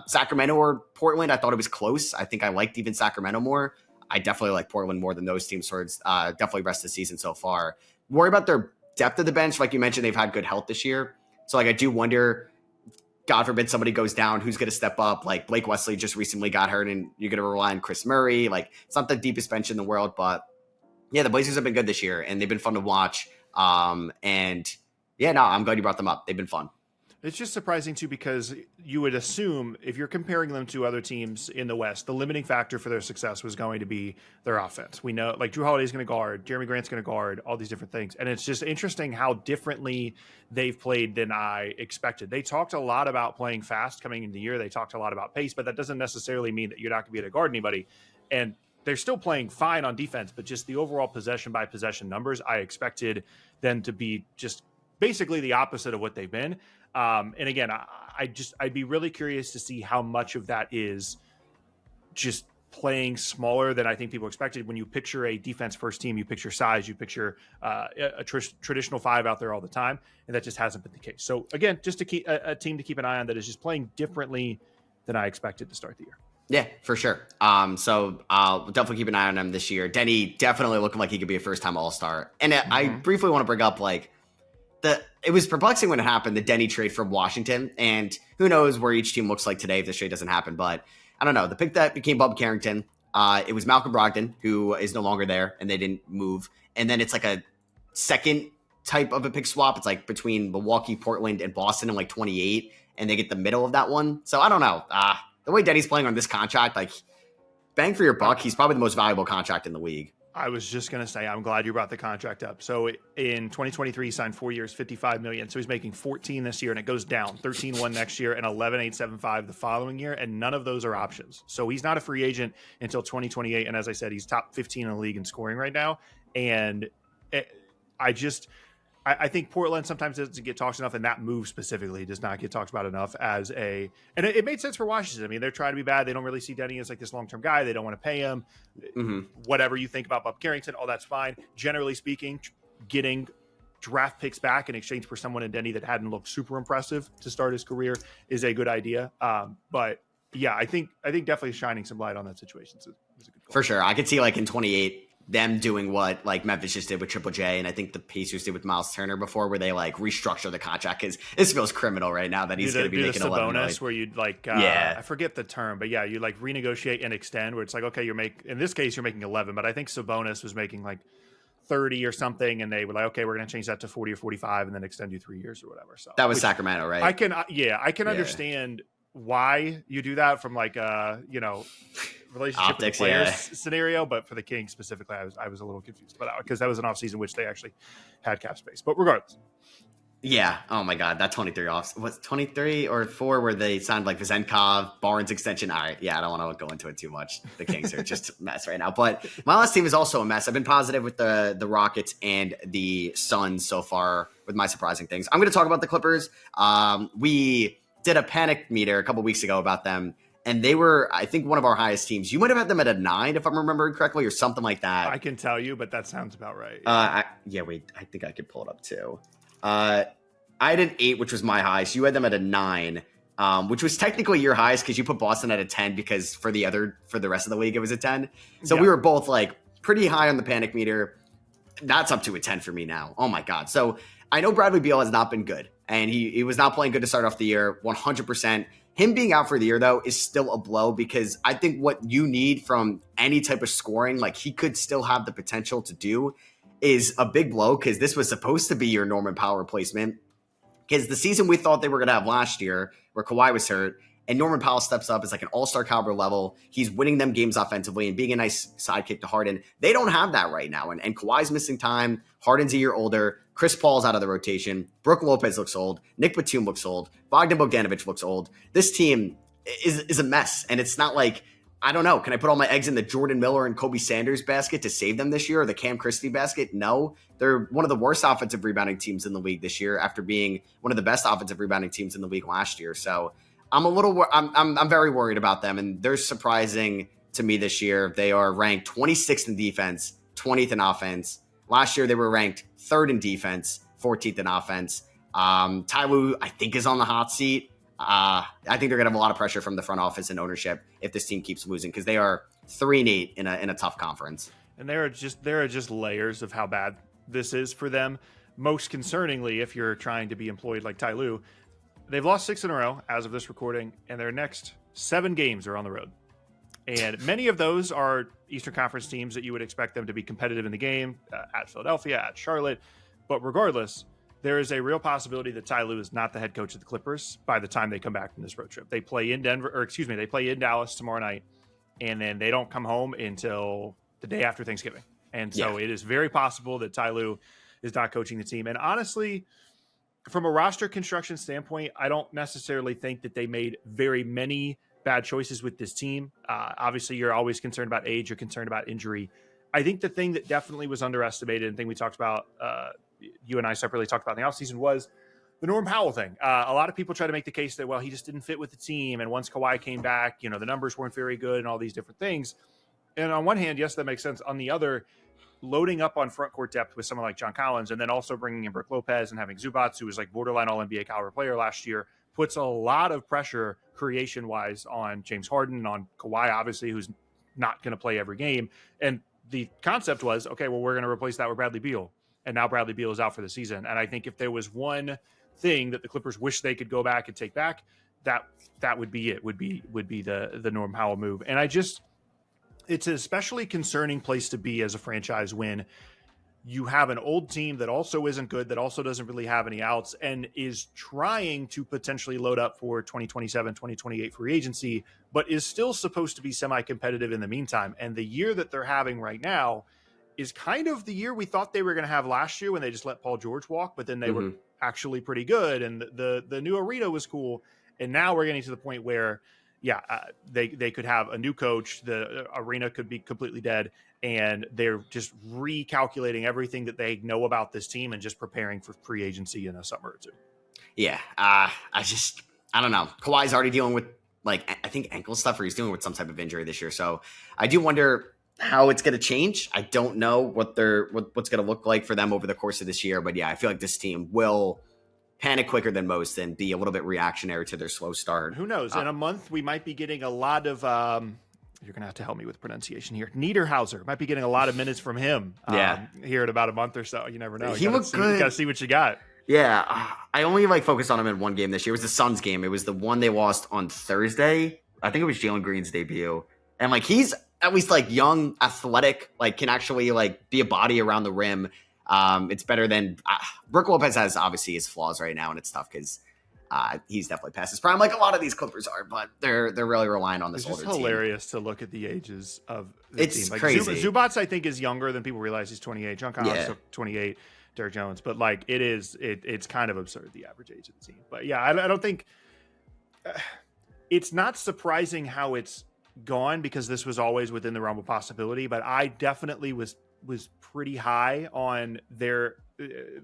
Sacramento or Portland, I thought it was close. I think I liked even Sacramento more. I definitely like Portland more than those teams towards definitely rest of the season so far. Worry about their depth of the bench. Like you mentioned, they've had good health this year. So like I do wonder, God forbid somebody goes down, who's going to step up? Like Blake Wesley just recently got hurt, and you're going to rely on Chris Murray. Like it's not the deepest bench in the world, but yeah, the Blazers have been good this year, and they've been fun to watch. And yeah, no, I'm glad you brought them up. They've been fun. It's just surprising, too, because you would assume if you're comparing them to other teams in the West, the limiting factor for their success was going to be their offense. We know, like, Drew Holiday's going to guard, Jeremy Grant's going to guard, all these different things. And it's just interesting how differently they've played than I expected. They talked a lot about playing fast coming into the year. They talked a lot about pace, but that doesn't necessarily mean that you're not going to be able to guard anybody. And they're still playing fine on defense, but just the overall possession-by-possession numbers, I expected them to be just basically the opposite of what they've been. And again, I'd be really curious to see how much of that is just playing smaller than I think people expected. When you picture a defense first team, you picture size, you picture a traditional 5 out there all the time. And that just hasn't been the case. So again, just to keep a team to keep an eye on that is just playing differently than I expected to start the year. Yeah, for sure. So I'll definitely keep an eye on him this year. Denny definitely looking like he could be a first-time All-Star. And I briefly want to bring up, like, it was perplexing when it happened, the Denny trade from Washington. And who knows where each team looks like today if this trade doesn't happen. But I don't know. The pick that became Bob Carrington, it was Malcolm Brogdon, who is no longer there, and they didn't move. And then it's like a second type of a pick swap. It's like between Milwaukee, Portland, and Boston in like 28, and they get the middle of that one. So I don't know. The way Denny's playing on this contract, like bang for your buck, he's probably the most valuable contract in the league. I was just going to say, I'm glad you brought the contract up. So in 2023, he signed 4 years, $55 million. So he's making 14 this year, and it goes down 13-1 next year and 11,875 the following year. And none of those are options. So he's not a free agent until 2028. And as I said, he's top 15 in the league in scoring right now. And I think Portland sometimes doesn't get talked enough, and that move specifically does not get talked about enough and it made sense for Washington. I mean, they're trying to be bad. They don't really see Denny as like this long-term guy. They don't want to pay him. Mm-hmm. Whatever you think about Bob Carrington, all that's fine. Generally speaking, getting draft picks back in exchange for someone in Denny that hadn't looked super impressive to start his career is a good idea. But yeah, I think definitely shining some light on that situation is a good call. For sure. I could see like in 28, them doing what like Memphis just did with Triple J, and I think the Pacers did with Miles Turner before, where they like restructure the contract, because this feels criminal right now that he's going to be making 11 million. Where you'd like, I forget the term, but yeah, you like renegotiate and extend, where it's like, okay, in this case you're making 11, but I think Sabonis was making like 30 or something, and they were like, okay, we're going to change that to 40 or 45 and then extend you 3 years or whatever. So that was Sacramento, right? I can understand why you do that from like relationship optics, with the players scenario, but for the Kings specifically, I was a little confused about that, because that was an offseason which they actually had cap space. But regardless, oh my god, that 23 off was 23 or 4 where they signed like Vezenkov, Barnes extension. All right, I don't want to go into it too much. The Kings are just a mess right now. But my last team is also a mess. I've been positive with the Rockets and the Suns so far with my surprising things. I'm going to talk about the Clippers. We did a panic meter a couple weeks ago about them, and they were, I think, one of our highest teams. You might have had them at a 9, if I'm remembering correctly, or something like that. I can tell you, but that sounds about right. Wait, I think I could pull it up too. I had an 8, which was my highest. You had them at a 9, which was technically your highest because you put Boston at a 10, because for the rest of the league, it was a 10. So we were both like pretty high on the panic meter. That's up to a 10 for me now. Oh my God. So I know Bradley Beal has not been good, and he was not playing good to start off the year, 100%. Him being out for the year, though, is still a blow, because I think what you need from any type of scoring, like he could still have the potential to do, is a big blow, because this was supposed to be your Norman Powell replacement. Because the season we thought they were going to have last year, where Kawhi was hurt, and Norman Powell steps up as like an all-star caliber level. He's winning them games offensively and being a nice sidekick to Harden. They don't have that right now. And Kawhi's missing time. Harden's a year older. Chris Paul's out of the rotation. Brooke Lopez looks old. Nick Batum looks old. Bogdan Bogdanovic looks old. This team is a mess. And it's not like, I don't know, can I put all my eggs in the Jordan Miller and Kobe Sanders basket to save them this year, or the Cam Christie basket? No. They're one of the worst offensive rebounding teams in the league this year, after being one of the best offensive rebounding teams in the league last year. So I'm very worried about them, and they're surprising to me this year. They are ranked 26th in defense, 20th in offense. Last year they were ranked 3rd in defense, 14th in offense. Ty Lue, I think, is on the hot seat. I think they're gonna have a lot of pressure from the front office and ownership if this team keeps losing, because they are 3-8 in a tough conference. And there are just layers of how bad this is for them. Most concerningly, if you're trying to be employed like Ty Lue, they've lost 6 in a row as of this recording, and their next 7 games are on the road. And many of those are Eastern Conference teams that you would expect them to be competitive in the game, at Philadelphia, at Charlotte. But regardless, there is a real possibility that Ty Lue is not the head coach of the Clippers by the time they come back from this road trip. They play in they play in Dallas tomorrow night, and then they don't come home until the day after Thanksgiving. And so it is very possible that Ty Lue is not coaching the team. And honestly, from a roster construction standpoint, I don't necessarily think that they made very many bad choices with this team. Obviously, you're always concerned about age. You're concerned about injury. I think the thing that definitely was underestimated, and thing we talked about, you and I separately talked about in the offseason, was the Norm Powell thing. A lot of people try to make the case that, well, he just didn't fit with the team. And once Kawhi came back, the numbers weren't very good and all these different things. And on one hand, yes, that makes sense. On the other, loading up on front court depth with someone like John Collins, and then also bringing in Brooke Lopez and having Zubats, who was like borderline All-NBA caliber player last year, puts a lot of pressure creation-wise on James Harden and on Kawhi, obviously, who's not going to play every game. And the concept was, okay, well, we're going to replace that with Bradley Beal. And now Bradley Beal is out for the season. And I think if there was one thing that the Clippers wish they could go back and take back, that would be it. Would be the Norm Powell move. And it's an especially concerning place to be as a franchise when you have an old team that also isn't good, that also doesn't really have any outs, and is trying to potentially load up for 2027, 2028 free agency, but is still supposed to be semi-competitive in the meantime. And the year that they're having right now is kind of the year we thought they were going to have last year when they just let Paul George walk, but then they were actually pretty good, and the new arena was cool. And now we're getting to the point where, they could have a new coach, the arena could be completely dead, and they're just recalculating everything that they know about this team and just preparing for free agency in a summer or two. Yeah, I don't know. Kawhi's already dealing with, like, I think ankle stuff, or he's dealing with some type of injury this year. So I do wonder how it's going to change. I don't know what's going to look like for them over the course of this year. But yeah, I feel like this team will panic quicker than most and be a little bit reactionary to their slow start. Who knows? In a month, we might be getting a lot of you're going to have to help me with pronunciation here. Niederhauser might be getting a lot of minutes from him here in about a month or so. You never know. He looked good. You got to see what you got. Yeah. I only focused on him in one game this year. It was the Suns game. It was the one they lost on Thursday. I think it was Jalen Green's debut. And like, he's at least like young, athletic, like can actually like be a body around the rim. It's better than Brook Lopez has obviously his flaws right now. And it's tough because he's definitely past his prime, like a lot of these Clippers are, but they're really relying on this older team. It's hilarious to look at the ages of the team. It's like crazy. Zubats, I think, is younger than people realize. He's 28. John Collins, 28. Derrick Jones, but like it's kind of absurd, the average age of the team. But yeah, I don't think it's not surprising how it's gone, because this was always within the realm of possibility. But I definitely was pretty high on their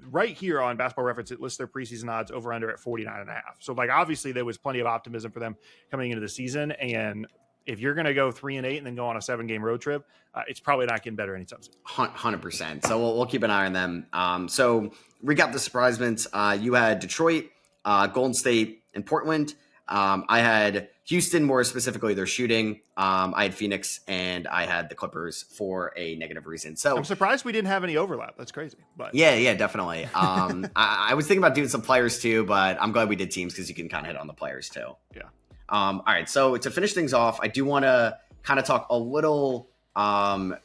right here on Basketball Reference. It lists their preseason odds over under at 49.5. So like, obviously there was plenty of optimism for them coming into the season. And if you're going to go 3-8 and then go on a 7-game road trip, it's probably not getting better anytime soon. 100%. So we'll keep an eye on them. So recap the surprisements. You had Detroit, Golden State, and Portland. I had Houston, more specifically their shooting. I had Phoenix, and I had the Clippers for a negative reason. So I'm surprised we didn't have any overlap. That's crazy. But yeah, definitely. I was thinking about doing some players too, but I'm glad we did teams because you can kind of hit on the players too. Yeah. All right. So to finish things off, I do want to kind of talk a little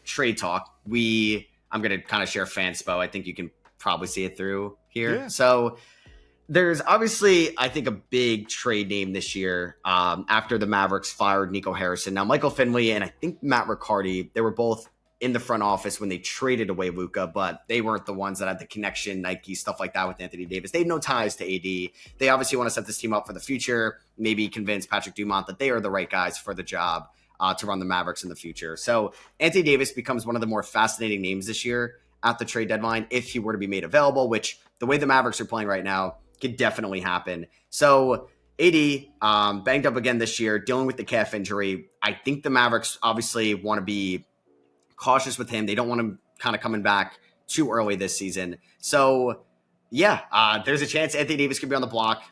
trade talk. I'm going to kind of share fanspo. I think you can probably see it through here. Yeah. So there's obviously, I think, a big trade name this year after the Mavericks fired Nico Harrison. Now, Michael Finley and I think Matt Riccardi, they were both in the front office when they traded away Luka, but they weren't the ones that had the connection, Nike, stuff like that with Anthony Davis. They have no ties to AD. They obviously want to set this team up for the future, maybe convince Patrick Dumont that they are the right guys for the job to run the Mavericks in the future. So Anthony Davis becomes one of the more fascinating names this year at the trade deadline if he were to be made available, which the way the Mavericks are playing right now could definitely happen. So AD banged up again this year, dealing with the calf injury. I think the Mavericks obviously want to be cautious with him. They don't want him kind of coming back too early this season. So yeah, there's a chance Anthony Davis could be on the block.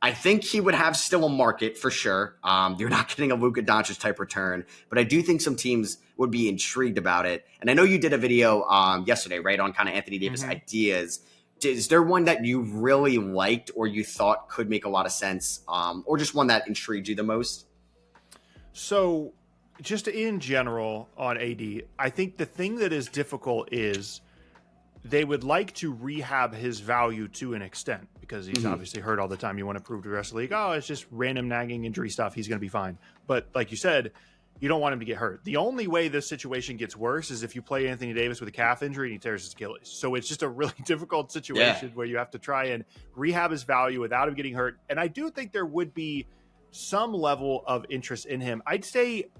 I think he would have still a market for sure. You're not getting a Luka Doncic type return, but I do think some teams would be intrigued about it. And I know you did a video yesterday, right, on kind of Anthony Davis ideas. Is there one that you really liked or you thought could make a lot of sense, or just one that intrigued you the most? So just in general on AD, I think the thing that is difficult is they would like to rehab his value to an extent because he's obviously hurt all the time. You want to prove to the rest of the league, oh, it's just random nagging injury stuff. He's going to be fine. But like you said, you don't want him to get hurt. The only way this situation gets worse is if you play Anthony Davis with a calf injury and he tears his Achilles. So it's just a really difficult situation where you have to try and rehab his value without him getting hurt. And I do think there would be some level of interest in him. I'd say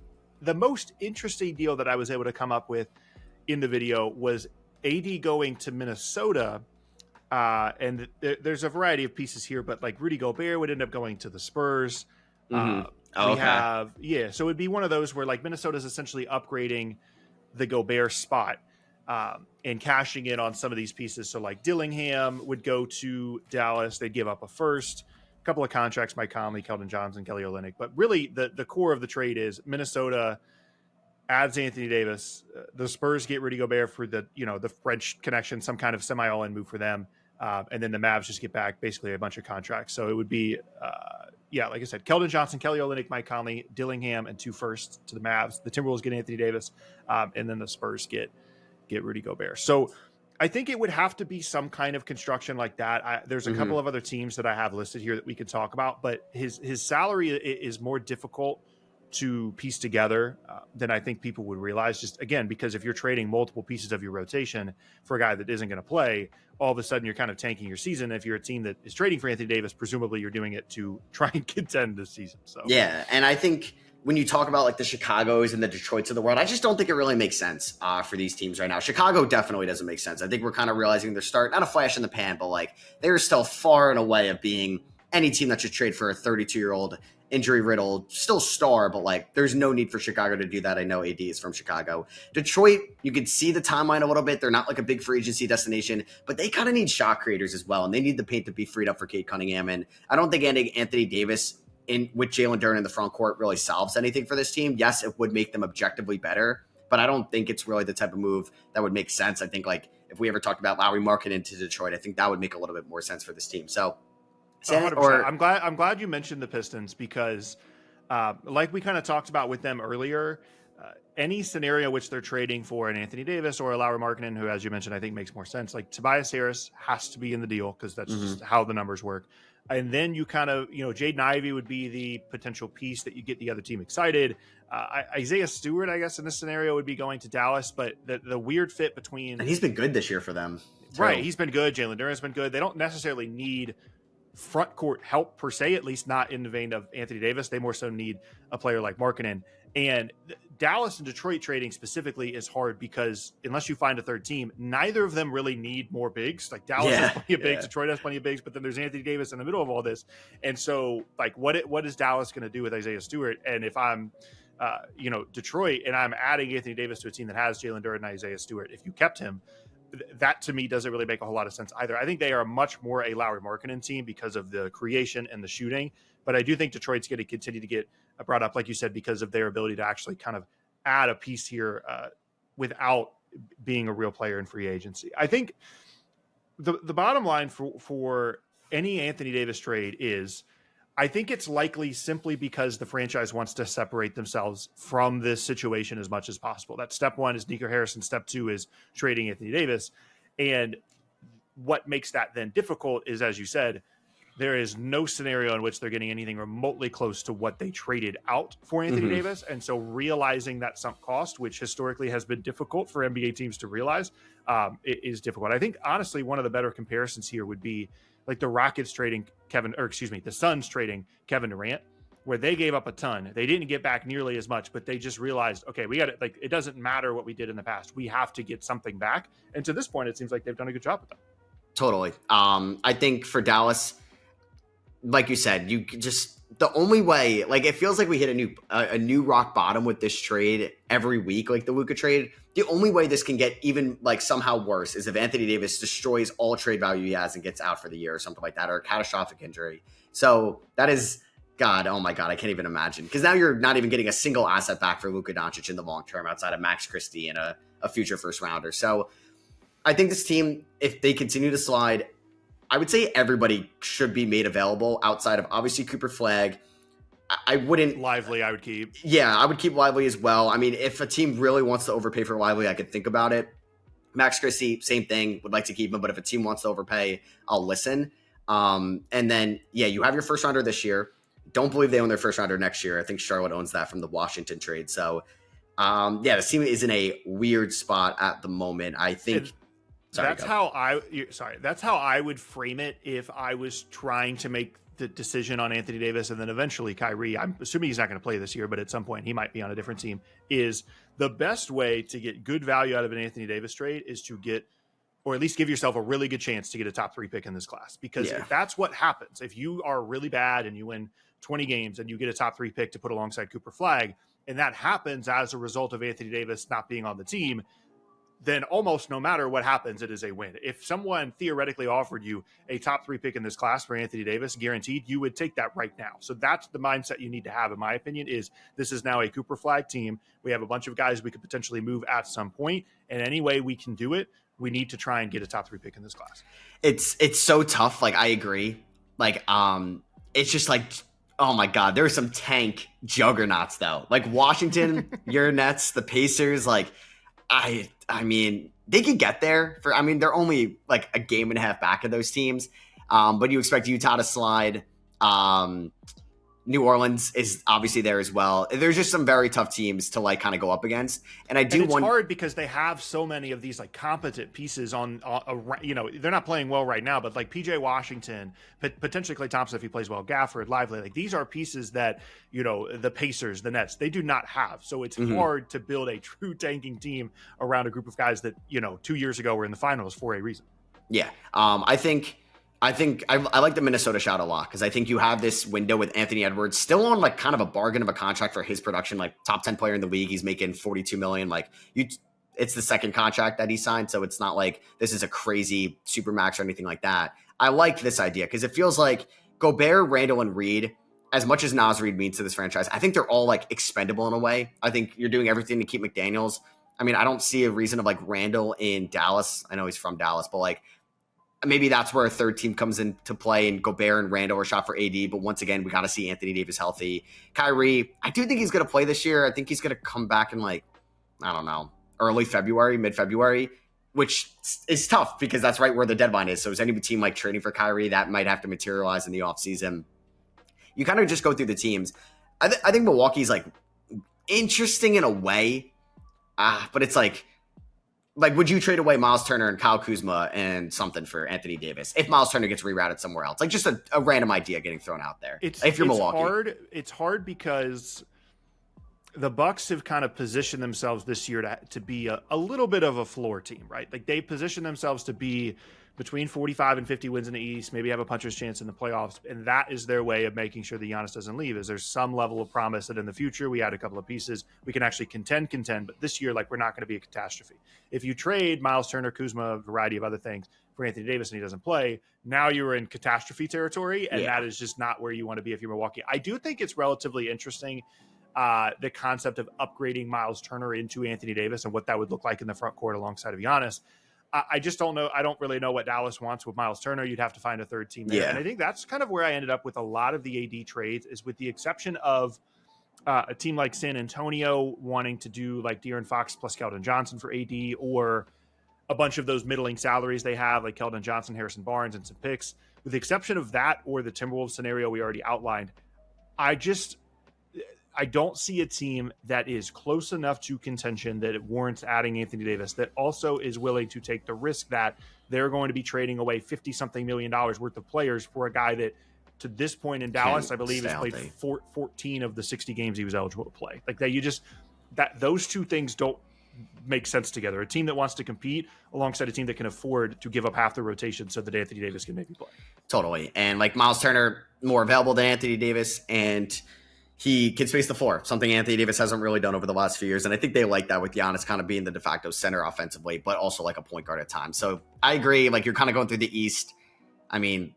the most interesting deal that I was able to come up with in the video was AD going to Minnesota. And there's a variety of pieces here, but like Rudy Gobert would end up going to the Spurs. So it'd be one of those where like Minnesota's essentially upgrading the Gobert spot and cashing in on some of these pieces. So like Dillingham would go to Dallas. They'd give up a first, a couple of contracts, Mike Conley, Keldon Johnson, Kelly Olynyk. But really the core of the trade is Minnesota adds Anthony Davis. The Spurs get Rudy Gobert for the French connection, some kind of semi all-in move for them. And then the Mavs just get back basically a bunch of contracts. So it would be, like I said, Keldon Johnson, Kelly Olynyk, Mike Conley, Dillingham, and 2 firsts to the Mavs. The Timberwolves get Anthony Davis, and then the Spurs get Rudy Gobert. So I think it would have to be some kind of construction like that. There's a couple of other teams that I have listed here that we could talk about, but his salary is more difficult to piece together than I think people would realize, just again, because if you're trading multiple pieces of your rotation for a guy that isn't going to play, all of a sudden you're kind of tanking your season. If you're a team that is trading for Anthony Davis, presumably you're doing it to try and contend this season. So yeah, and I think when you talk about like the Chicagos and the Detroits of the world, I just don't think it really makes sense for these teams right now. Chicago definitely doesn't make sense. I think we're kind of realizing they're starting, not a flash in the pan, but like they're still far and away of being any team that should trade for a 32-year-old injury-riddled, still star, but like there's no need for Chicago to do that. I know AD is from Chicago. Detroit, you can see the timeline a little bit. They're not like a big free agency destination, but they kind of need shot creators as well, and they need the paint to be freed up for Cade Cunningham. And I don't think Anthony Davis with Jalen Duren in the front court really solves anything for this team. Yes, it would make them objectively better, but I don't think it's really the type of move that would make sense. I think like if we ever talked about Lowry Markkanen into Detroit, I think that would make a little bit more sense for this team. So 100%. I'm glad you mentioned the Pistons because like we kind of talked about with them earlier, any scenario which they're trading for an Anthony Davis or a Lowry Markkanen, who, as you mentioned, I think makes more sense. Like Tobias Harris has to be in the deal because that's just how the numbers work. And then you kind of, Jaden Ivey would be the potential piece that you get the other team excited. Isaiah Stewart, I guess, in this scenario would be going to Dallas, but the weird fit between... And he's been good this year for them. Too. Right, he's been good. Jalen Duren's been good. They don't necessarily need front court help per se, at least not in the vein of Anthony Davis. They more so need a player like Markkanen. And Dallas and Detroit trading specifically is hard because unless you find a third team, neither of them really need more bigs. Like Dallas has plenty of bigs, Detroit has plenty of bigs, but then there's Anthony Davis in the middle of all this. And so like what is Dallas going to do with Isaiah Stewart? And if I'm Detroit and I'm adding Anthony Davis to a team that has Jalen Duren and Isaiah Stewart, if you kept him, that to me doesn't really make a whole lot of sense either. I think they are much more a Lowry Markkanen team because of the creation and the shooting. But I do think Detroit's going to continue to get brought up, like you said, because of their ability to actually kind of add a piece here without being a real player in free agency. I think the bottom line for any Anthony Davis trade is I think it's likely simply because the franchise wants to separate themselves from this situation as much as possible. That's step one is Nico Harrison. Step two is trading Anthony Davis. And what makes that then difficult is, as you said, there is no scenario in which they're getting anything remotely close to what they traded out for Anthony Davis. And so realizing that sunk cost, which historically has been difficult for NBA teams to realize, is difficult. I think, honestly, one of the better comparisons here would be like the Rockets trading the Suns trading Kevin Durant, where they gave up a ton. They didn't get back nearly as much, but they just realized, okay, we got it. Like, it doesn't matter what we did in the past. We have to get something back. And to this point, it seems like they've done a good job with that. Totally. I think for Dallas, like you said, you just the only way, like it feels like we hit a new rock bottom with this trade every week, like the Luka trade. The only way this can get even like somehow worse is if Anthony Davis destroys all trade value he has and gets out for the year or something like that, or a catastrophic injury. So that is, God, oh my God, I can't even imagine. Because now you're not even getting a single asset back for Luka Doncic in the long term outside of Max Christie and a future first rounder. So I think this team, if they continue to slide, I would say everybody should be made available outside of obviously Cooper Flagg. I wouldn't... Lively, I would keep. Yeah, I would keep Lively as well. I mean, if a team really wants to overpay for Lively, I could think about it. Max Christie, same thing. Would like to keep him, but if a team wants to overpay, I'll listen. And then, yeah, you have your first rounder this year. Don't believe they own their first rounder next year. I think Charlotte owns that from the Washington trade. So, the team is in a weird spot at the moment. I think... That's how I would frame it if I was trying to make the decision on Anthony Davis and then eventually Kyrie. I'm assuming he's not going to play this year, but at some point he might be on a different team. Is the best way to get good value out of an Anthony Davis trade is to get, or at least give yourself a really good chance to get a top 3 pick in this class. Because if that's what happens, if you are really bad and you win 20 games and you get a top 3 pick to put alongside Cooper Flagg, and that happens as a result of Anthony Davis not being on the team, then almost no matter what happens, it is a win. If someone theoretically offered you a top 3 pick in this class for Anthony Davis, guaranteed, you would take that right now. So that's the mindset you need to have, in my opinion, is this is now a Cooper Flagg team. We have a bunch of guys we could potentially move at some point, and any way we can do it, we need to try and get a top 3 pick in this class. It's so tough. Like, I agree. Like, it's just like, oh my God, there are some tank juggernauts though. Like Washington, your Nets, the Pacers. Like, I mean, they could get there. They're only like a game and a half back of those teams. But you expect Utah to slide. New Orleans is obviously there as well. There's just some very tough teams to like kind of go up against. And it's hard because they have so many of these like competent pieces on they're not playing well right now, but like PJ Washington, potentially Klay Thompson if he plays well, Gafford, Lively, like these are pieces that, the Pacers, the Nets, they do not have. So it's hard to build a true tanking team around a group of guys that, 2 years ago were in the finals for a reason. Yeah. I think I like the Minnesota shot a lot because I think you have this window with Anthony Edwards still on like kind of a bargain of a contract for his production, like top 10 player in the league. He's making $42 million. Like it's the second contract that he signed. So it's not like this is a crazy super max or anything like that. I like this idea because it feels like Gobert, Randall, and Reed, as much as Naz Reid means to this franchise, I think they're all like expendable in a way. I think you're doing everything to keep McDaniels. I mean, I don't see a reason of like Randall in Dallas. I know he's from Dallas, but like, maybe that's where a third team comes into play and Gobert and Randall are shot for AD. But once again, we got to see Anthony Davis healthy. Kyrie, I do think he's going to play this year. I think he's going to come back in like, I don't know, early February, mid-February, which is tough because that's right where the deadline is. So is any team like trading for Kyrie? That might have to materialize in the offseason. You kind of just go through the teams. I think Milwaukee's like interesting in a way, but it's like, would you trade away Miles Turner and Kyle Kuzma and something for Anthony Davis if Miles Turner gets rerouted somewhere else? Like just a random idea getting thrown out there. If you're Milwaukee, it's hard because the Bucks have kind of positioned themselves this year to be a little bit of a floor team, right? Like they position themselves to be between 45 and 50 wins in the East, maybe have a puncher's chance in the playoffs. And that is their way of making sure that Giannis doesn't leave, is there's some level of promise that in the future we add a couple of pieces, we can actually contend, but this year, like, we're not going to be a catastrophe. If you trade Miles Turner, Kuzma, a variety of other things for Anthony Davis and he doesn't play, now you're in catastrophe territory. And that is just not where you want to be if you're Milwaukee. I do think it's relatively interesting, the concept of upgrading Miles Turner into Anthony Davis and what that would look like in the front court alongside of Giannis. I just don't know. I don't really know what Dallas wants with Miles Turner. You'd have to find a third team there. Yeah. And I think that's kind of where I ended up with a lot of the AD trades, is with the exception of a team like San Antonio wanting to do like De'Aaron Fox plus Keldon Johnson for AD, or a bunch of those middling salaries they have, like Keldon Johnson, Harrison Barnes, and some picks. With the exception of that or the Timberwolves scenario we already outlined, I don't see a team that is close enough to contention that it warrants adding Anthony Davis, that also is willing to take the risk that they're going to be trading away $50-something million worth of players for a guy that, to this point in Dallas, I believe has played 14 of the 60 games he was eligible to play. Like those two things don't make sense together. A team that wants to compete alongside a team that can afford to give up half the rotation so that Anthony Davis can maybe play. Totally. And like Miles Turner, more available than Anthony Davis, and he can space the floor, something Anthony Davis hasn't really done over the last few years. And I think they like that with Giannis kind of being the de facto center offensively, but also like a point guard at times. So I agree. Like, you're kind of going through the East. I mean,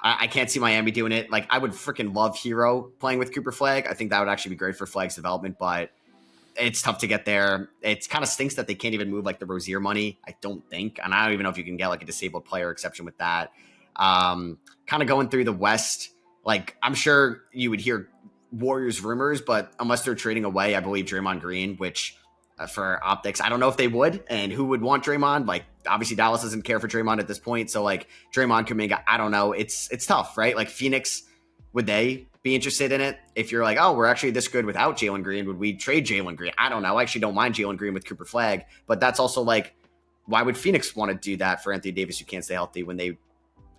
I can't see Miami doing it. Like, I would freaking love Hero playing with Cooper Flag. I think that would actually be great for Flag's development, but it's tough to get there. It kind of stinks that they can't even move like the Rozier money, I don't think. And I don't even know if you can get like a disabled player exception with that. Kind of going through the West, like, I'm sure you would hear Warriors rumors, but unless they're trading away, I believe, Draymond Green, which for optics, I don't know if they would, and who would want Draymond. Like, obviously Dallas doesn't care for Draymond at this point, so like Draymond Kuminga, I don't know. It's tough, right? Like, Phoenix, would they be interested in it? If you're like, oh, we're actually this good without Jalen Green, would we trade Jalen Green? I don't know. I actually don't mind Jalen Green with Cooper Flag, but that's also like, why would Phoenix want to do that for Anthony Davis who can't stay healthy when they,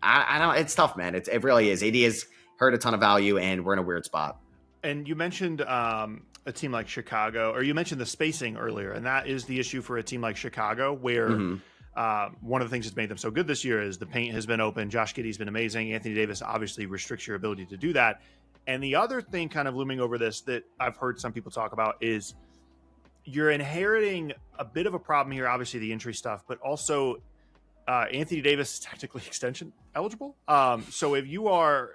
I don't know. It's tough, man. It really is. AD has hurt a ton of value, and we're in a weird spot. And you mentioned a team like Chicago, or you mentioned the spacing earlier, and that is the issue for a team like Chicago, where one of the things that's made them so good this year is the paint has been open. Josh Giddey's been amazing. Anthony Davis obviously restricts your ability to do that. And the other thing kind of looming over this that I've heard some people talk about is you're inheriting a bit of a problem here, obviously the injury stuff, but also Anthony Davis is technically extension eligible. So if you are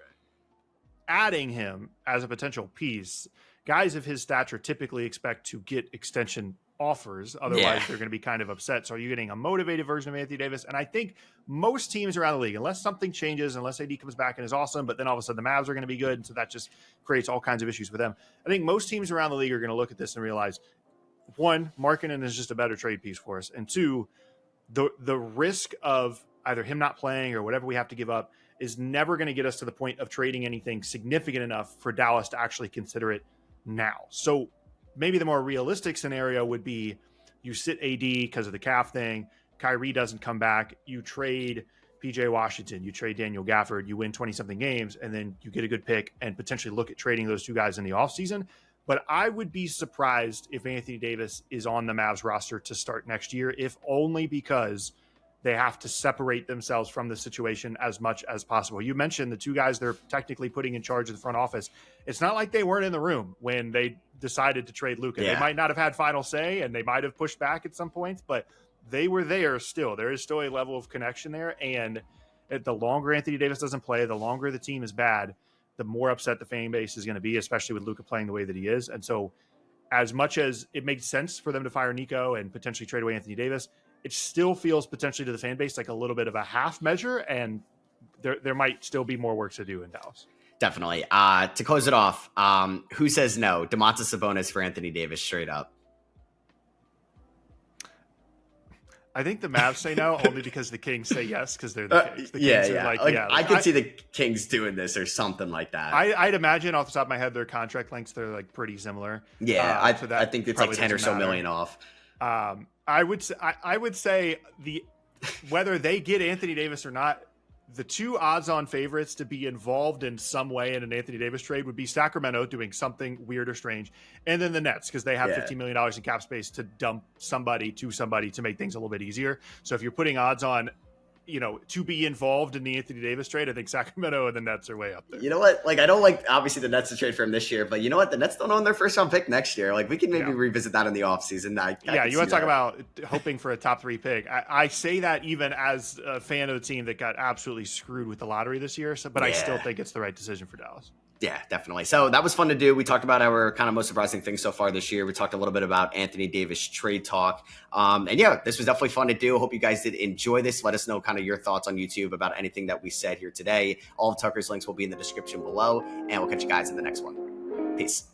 adding him as a potential piece, guys of his stature typically expect to get extension offers. Otherwise, they're going to be kind of upset. So are you getting a motivated version of Anthony Davis? And I think most teams around the league, unless something changes, unless AD comes back and is awesome, but then all of a sudden the Mavs are going to be good. And so that just creates all kinds of issues with them. I think most teams around the league are going to look at this and realize, one, Markkanen is just a better trade piece for us. And two, the risk of either him not playing or whatever we have to give up is never going to get us to the point of trading anything significant enough for Dallas to actually consider it now. So maybe the more realistic scenario would be you sit AD because of the calf thing, Kyrie doesn't come back, you trade PJ Washington, you trade Daniel Gafford, you win 20-something games, and then you get a good pick and potentially look at trading those two guys in the offseason. But I would be surprised if Anthony Davis is on the Mavs roster to start next year, if only because they have to separate themselves from the situation as much as possible. You mentioned the two guys they're technically putting in charge of the front office. It's not like they weren't in the room when they decided to trade Luka. They might not have had final say, and they might have pushed back at some points, but they were there still. There is still a level of connection there. And the longer Anthony Davis doesn't play, the longer the team is bad, the more upset the fan base is going to be, especially with Luka playing the way that he is. And so as much as it makes sense for them to fire Nico and potentially trade away Anthony Davis, it still feels potentially to the fan base like a little bit of a half measure, and there might still be more work to do in Dallas. Definitely. To close it off, who says no? Domantas Sabonis for Anthony Davis, straight up. I think the Mavs say no only because the Kings say yes because they're the Kings. The Kings are I could see the Kings doing this or something like that. I'd imagine off the top of my head their contract lengths, they're like pretty similar. Yeah, I think it's like 10 or so million off. I would say whether they get Anthony Davis or not, the two odds-on favorites to be involved in some way in an Anthony Davis trade would be Sacramento doing something weird or strange, and then the Nets because they have $15 million in cap space to dump somebody to make things a little bit easier. So if you're putting odds on, to be involved in the Anthony Davis trade, I think Sacramento and the Nets are way up there. You know what? Like, I don't like, obviously, the Nets to trade for him this year, but you know what? The Nets don't own their first-round pick next year. Like, we can maybe revisit that in the offseason. You want to talk about hoping for a top 3 pick. I say that even as a fan of the team that got absolutely screwed with the lottery this year, I still think it's the right decision for Dallas. Yeah, definitely. So that was fun to do. We talked about our kind of most surprising things so far this year. We talked a little bit about Anthony Davis trade talk. And yeah, this was definitely fun to do. Hope you guys did enjoy this. Let us know kind of your thoughts on YouTube about anything that we said here today. All of Tucker's links will be in the description below, and we'll catch you guys in the next one. Peace.